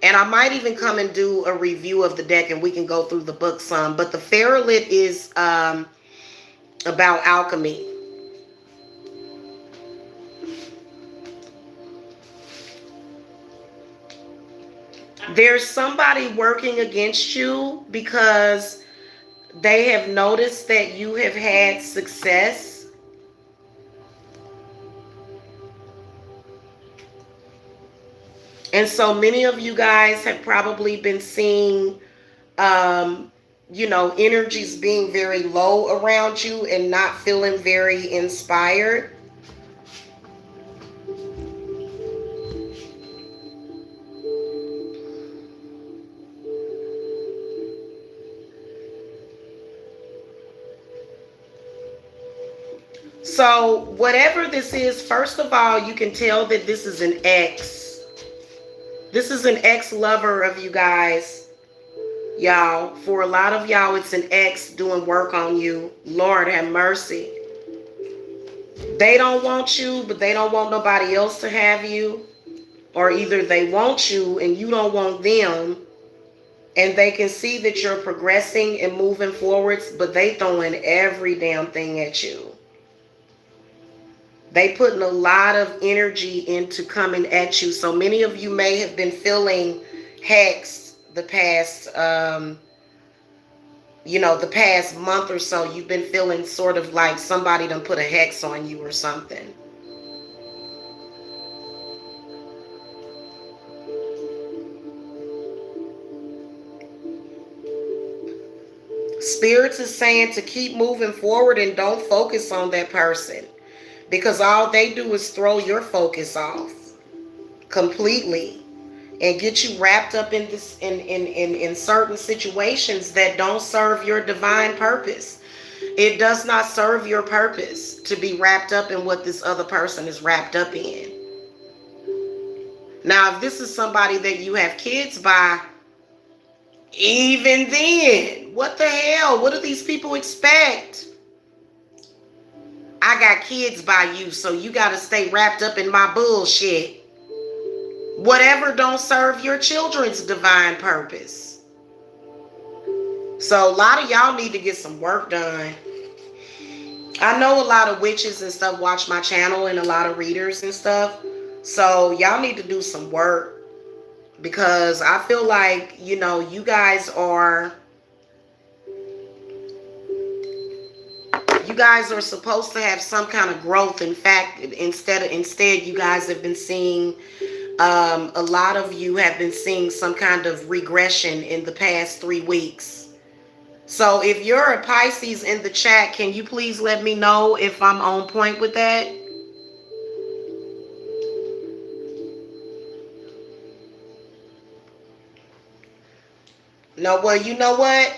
And I might even come and do a review of the deck and we can go through the book some. But the Ferret is about alchemy. There's somebody working against you because they have noticed that you have had success. And so many of you guys have probably been seeing energies being very low around you and not feeling very inspired. So, whatever this is, first of all, you can tell that this is an ex. This is an ex-lover of you guys, y'all. For a lot of y'all, it's an ex doing work on you. Lord have mercy. They don't want you, but they don't want nobody else to have you. Or either they want you and you don't want them. And they can see that you're progressing and moving forwards, but they throwing every damn thing at you. They putting a lot of energy into coming at you. So many of you may have been feeling hexed the past, the past month or so. You've been feeling sort of like somebody done put a hex on you or something. Spirits is saying to keep moving forward and don't focus on that person, because all they do is throw your focus off completely and get you wrapped up in this in certain situations that don't serve your divine purpose. It does not serve your purpose to be wrapped up in what this other person is wrapped up in. Now, if this is somebody that you have kids by, even then, what the hell? What do these people expect? I got kids by you, so you got to stay wrapped up in my bullshit. Whatever don't serve your children's divine purpose. So a lot of y'all need to get some work done. I know a lot of witches and stuff watch my channel, and a lot of readers and stuff. So y'all need to do some work, because I feel like, you guys are supposed to have some kind of growth. In fact, instead you guys have been seeing, a lot of you have been seeing some kind of regression in the past 3 weeks. So if you're a Pisces in the chat, can you please let me know if I'm on point with that? No, well, you know what?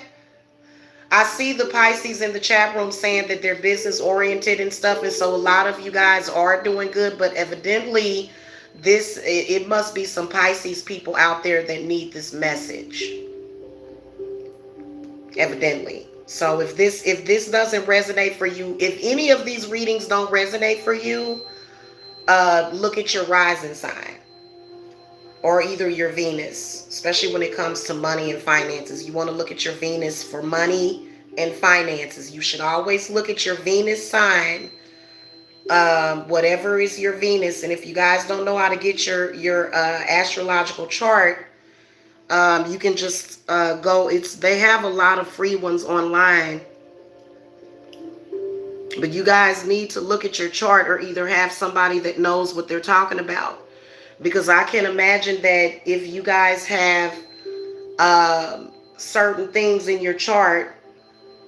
I see the Pisces in the chat room saying that they're business oriented and stuff, and so a lot of you guys are doing good, but evidently it must be some Pisces people out there that need this message. Evidently. So if this doesn't resonate for you, if any of these readings don't resonate for you, look at your rising sign, or either your Venus, especially when it comes to money and finances. You want to look at your Venus for money and finances. You should always look at your Venus sign, whatever is your Venus. And if you guys don't know how to get your astrological chart, you can just go. They have a lot of free ones online, but you guys need to look at your chart, or either have somebody that knows what they're talking about. Because I can imagine that if you guys have certain things in your chart,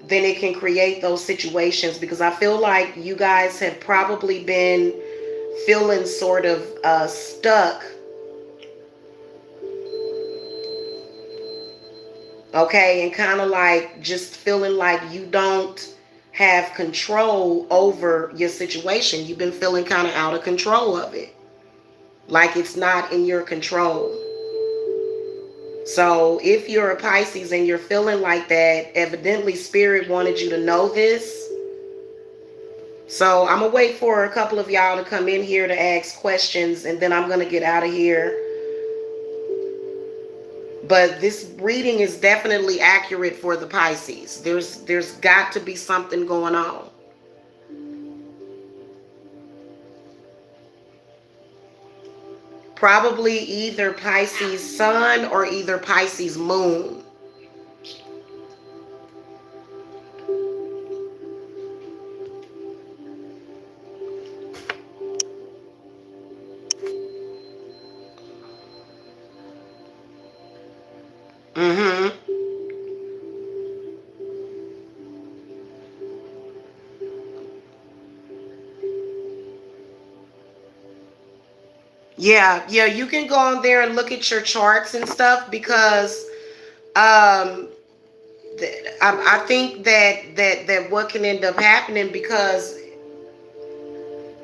then it can create those situations. Because I feel like you guys have probably been feeling sort of stuck. Okay, and kind of like just feeling like you don't have control over your situation. You've been feeling kind of out of control of it. Like it's not in your control. So if you're a Pisces and you're feeling like that, evidently Spirit wanted you to know this. So I'm going to wait for a couple of y'all to come in here to ask questions, and then I'm going to get out of here. But this reading is definitely accurate for the Pisces. There's got to be something going on. Probably either Pisces sun or either Pisces moon. Yeah, you can go on there and look at your charts and stuff because um I think that what can end up happening, because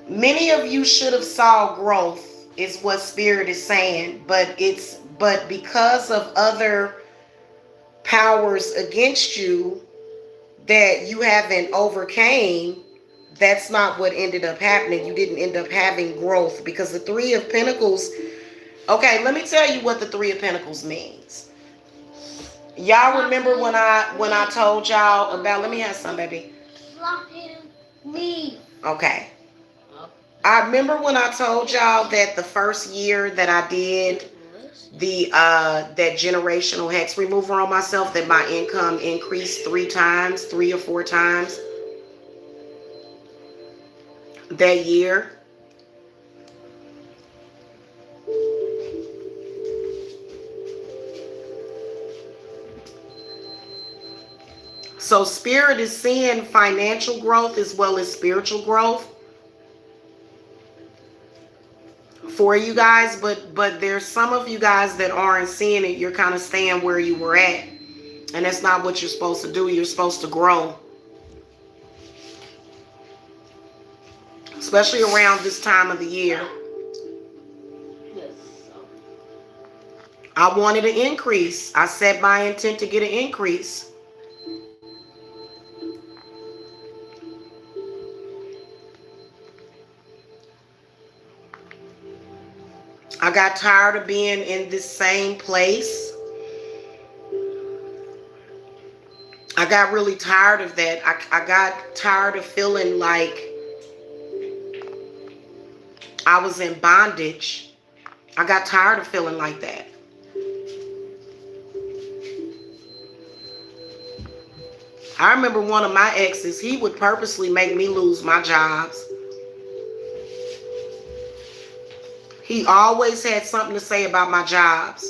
many of you should have saw growth is what spirit is saying, but because of other powers against you that you haven't overcame, that's not what ended up happening. You didn't end up having growth because the Three of Pentacles. Okay, let me tell you what the Three of Pentacles means. Y'all remember when I told y'all about, let me have some, baby. Let him leave. Okay. I remember when I told y'all that the first year that I did the that generational hex remover on myself, that my income increased 3 or 4 times that year. So spirit is seeing financial growth as well as spiritual growth for you guys, but there's some of you guys that aren't seeing it. You're kind of staying where you were at, and that's not what you're supposed to do. You're supposed to grow, especially around this time of the year. I wanted an increase. I set my intent to get an increase. I got tired of being in this same place. I got really tired of that. I got tired of feeling like I was in bondage. I got tired of feeling like that. I remember one of my exes, he would purposely make me lose my jobs. He always had something to say about my jobs.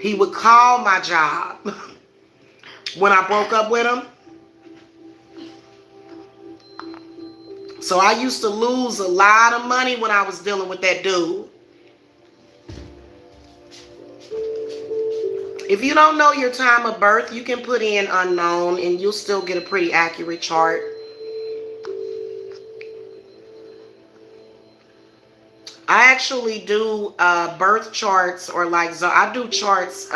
He would call my job when I broke up with him. So I used to lose a lot of money when I was dealing with that dude. If you don't know your time of birth, you can put in unknown and you'll still get a pretty accurate chart. I actually do birth charts, or like, so I do charts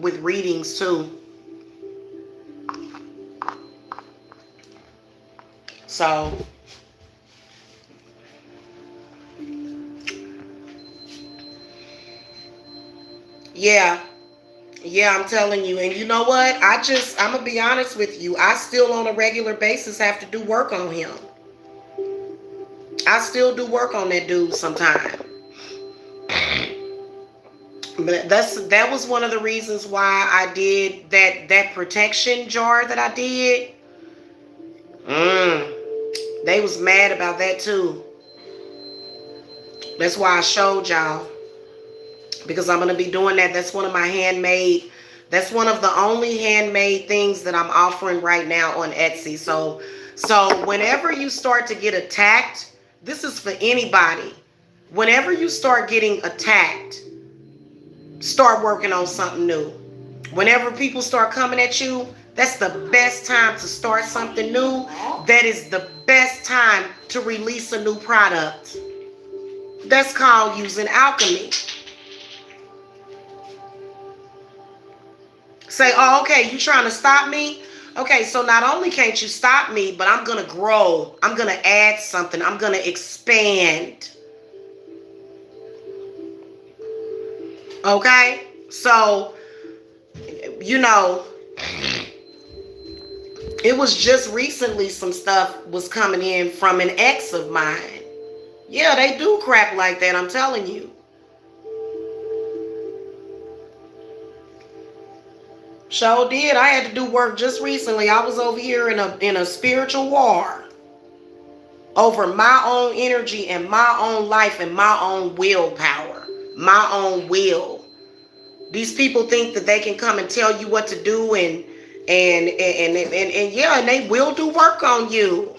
with readings too. So yeah, I'm telling you. And you know what? I'm gonna be honest with you. I still on a regular basis have to do work on him. I still do work on that dude sometime. But that was one of the reasons why I did that protection jar that I did. They was mad about that too. That's why I showed y'all. Because I'm going to be doing that. That's one of my handmade. That's one of the only handmade things that I'm offering right now on Etsy. So whenever you start to get attacked, this is for anybody. Whenever you start getting attacked, start working on something new. Whenever people start coming at you, that's the best time to start something new. That is the best time to release a new product. That's called using alchemy. Say, oh, okay, you trying to stop me? Okay, so not only can't you stop me, but I'm going to grow. I'm going to add something. I'm going to expand. Okay? So, you know, it was just recently some stuff was coming in from an ex of mine. Yeah, they do crap like that, I'm telling you. Sure did. I had to do work just recently. I was over here in a spiritual war over my own energy and my own life and my own willpower, my own will. These people think that they can come and tell you what to do and yeah, and they will do work on you.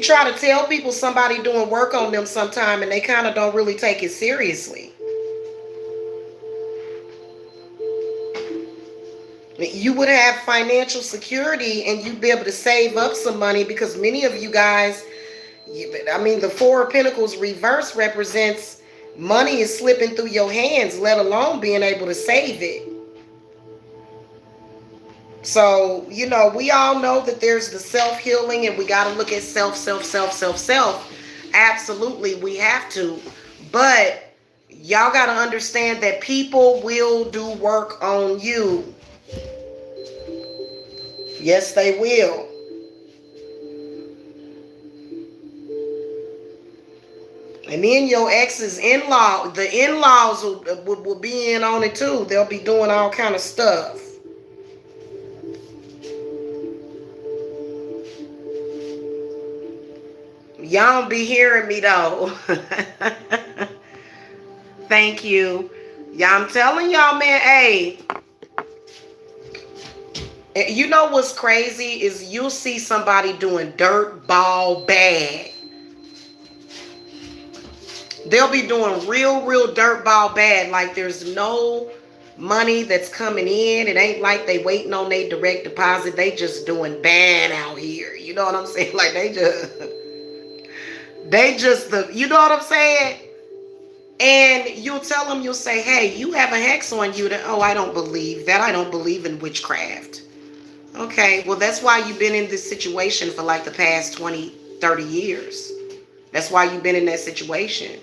try to tell people somebody doing work on them sometime, and they kind of don't really take it seriously. You would have financial security, and you'd be able to save up some money, because many of you guys, the Four of Pentacles reverse represents money is slipping through your hands, let alone being able to save it. So, we all know that there's the self-healing, and we got to look at self. Absolutely, we have to. But y'all got to understand that people will do work on you. Yes, they will. And then your ex's the in-laws will be in on it too. They'll be doing all kind of stuff. Y'all don't be hearing me though. Thank you. Yeah, I'm telling y'all, man, hey. You know what's crazy is you'll see somebody doing dirt ball bad. They'll be doing real dirt ball bad. Like there's no money that's coming in. It ain't like they waiting on their direct deposit. They just doing bad out here. You know what I'm saying? Like you know what I'm saying? And you'll tell them, you'll say, hey, you have a hex on you. Oh, I don't believe that. I don't believe in witchcraft. Okay, well, that's why you've been in this situation for like the past 20, 30 years. That's why you've been in that situation.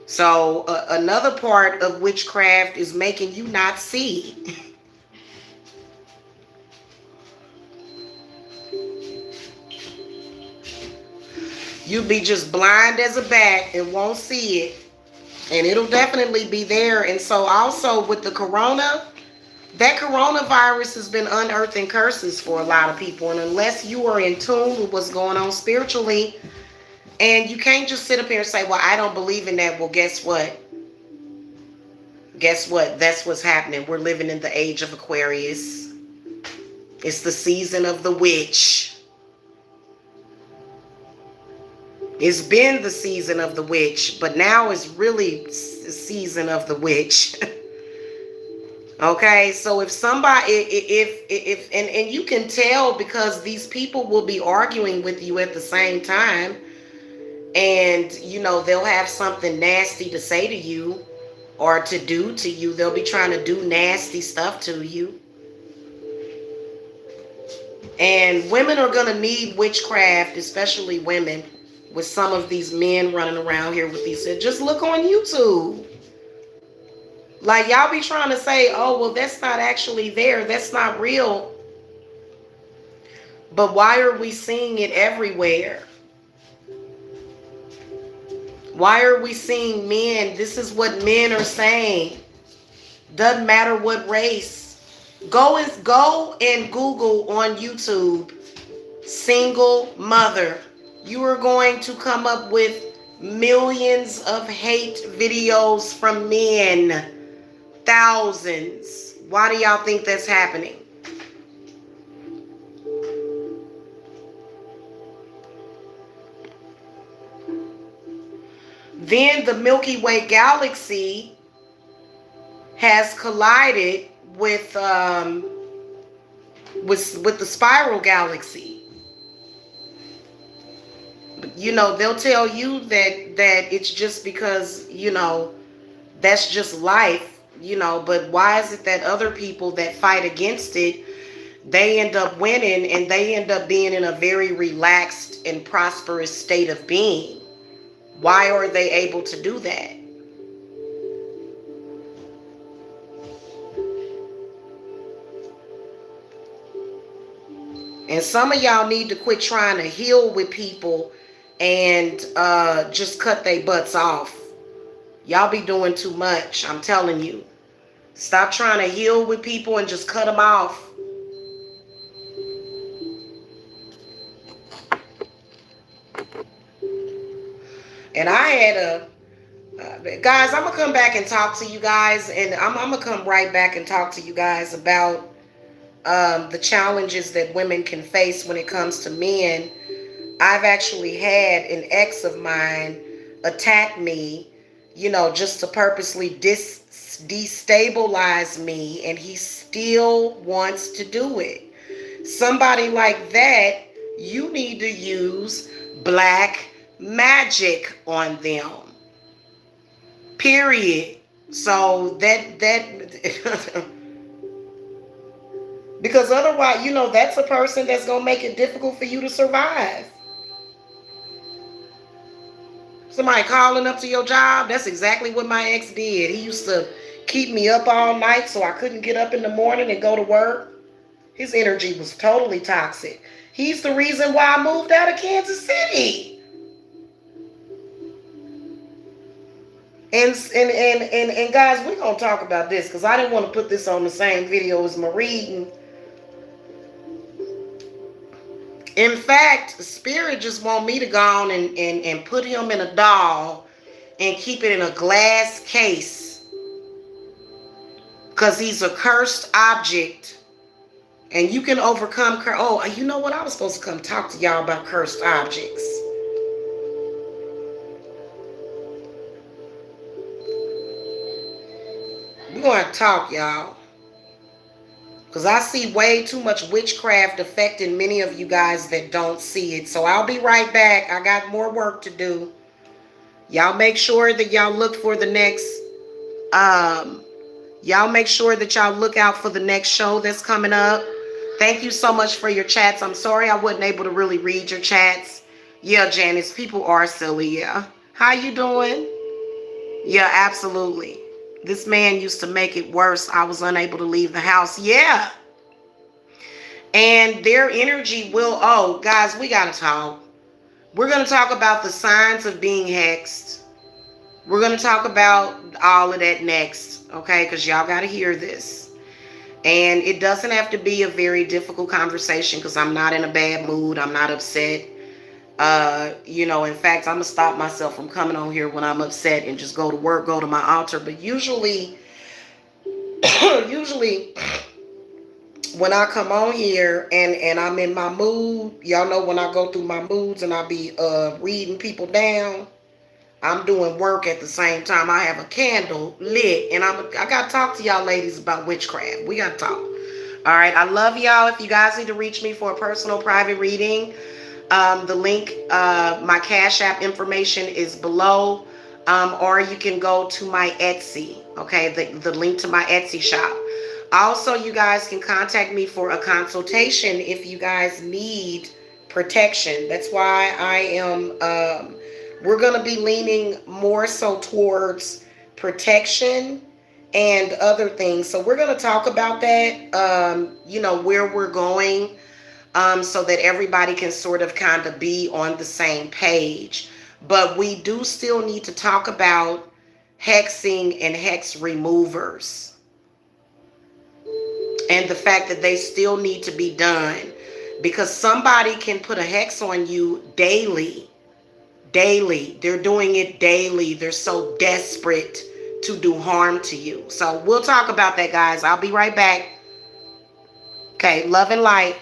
So another part of witchcraft is making you not see. You be just blind as a bat and won't see it. And it'll definitely be there. And so also with the that coronavirus has been unearthing curses for a lot of people. And unless you are in tune with what's going on spiritually, and you can't just sit up here and say, well, I don't believe in that. Well, guess what? Guess what? That's what's happening. We're living in the age of Aquarius. It's the season of the witch. It's been the season of the witch, but now it's really the season of the witch. Okay, so if somebody, and you can tell because these people will be arguing with you at the same time, and they'll have something nasty to say to you or to do to you. They'll be trying to do nasty stuff to you. And women are going to need witchcraft, especially women, with some of these men running around here with these. Just look on YouTube. Like y'all be trying to say, oh, well, that's not actually there. That's not real. But why are we seeing it everywhere? Why are we seeing men? This is what men are saying. Doesn't matter what race. Go and Google on YouTube, single mother. You are going to come up with millions of hate videos from men. Thousands. Why do y'all think that's happening? Then the Milky Way galaxy has collided with the spiral galaxy. They'll tell you that it's just because, that's just life, but why is it that other people that fight against it, they end up winning and they end up being in a very relaxed and prosperous state of being? Why are they able to do that? And some of y'all need to quit trying to heal with people and just cut their butts off. Y'all be doing too much, I'm telling you. Stop trying to heal with people and just cut them off. And I had guys, I'm going to come back and talk to you guys. And I'm going to come right back and talk to you guys about the challenges that women can face when it comes to men. I've actually had an ex of mine attack me, just to purposely destabilize me, and he still wants to do it. Somebody like that, you need to use black magic on them. Period. So that because otherwise, that's a person that's going to make it difficult for you to survive. Somebody calling up to your job, that's exactly what my ex did. He used to keep me up all night so I couldn't get up in the morning and go to work. His energy was totally toxic. He's the reason why I moved out of Kansas City. And guys, we're going to talk about this because I didn't want to put this on the same video as my reading. In fact, Spirit just want me to go on and put him in a doll and keep it in a glass case because he's a cursed object. And you can overcome oh, you know what? I was supposed to come talk to y'all about cursed objects. We're going to talk, y'all. Because I see way too much witchcraft affecting many of you guys that don't see it. So I'll be right back. I got more work to do. Y'all make sure that y'all look for the next... y'all make sure that y'all look out for the next show that's coming up. Thank you so much for your chats. I'm sorry I wasn't able to really read your chats. Yeah, Janice, people are silly, yeah. How you doing? Yeah, absolutely. This man used to make it worse. I was unable to leave the house. Yeah. And their energy will... Oh, guys, we got to talk. We're going to talk about the signs of being hexed. We're going to talk about all of that next, okay? Because y'all got to hear this. And it doesn't have to be a very difficult conversation because I'm not in a bad mood. I'm not upset. In fact, I'm going to stop myself from coming on here when I'm upset and just go to work, go to my altar. But usually when I come on here and I'm in my mood, y'all know when I go through my moods and I be reading people down, I'm doing work at the same time. I have a candle lit, and I got to talk to y'all ladies about witchcraft. We got to talk. All right. I love y'all. If you guys need to reach me for a personal private reading, the link, my Cash App information is below, or you can go to my Etsy. Okay. The link to my Etsy shop. Also, you guys can contact me for a consultation if you guys need protection. That's why I am... we're going to be leaning more so towards protection and other things. So we're going to talk about that, where we're going, so that everybody can sort of kind of be on the same page. But we do still need to talk about hexing and hex removers and the fact that they still need to be done, because somebody can put a hex on you daily. They're doing it daily. They're so desperate to do harm to you. So we'll talk about that, guys. I'll be right back. Okay, love and light.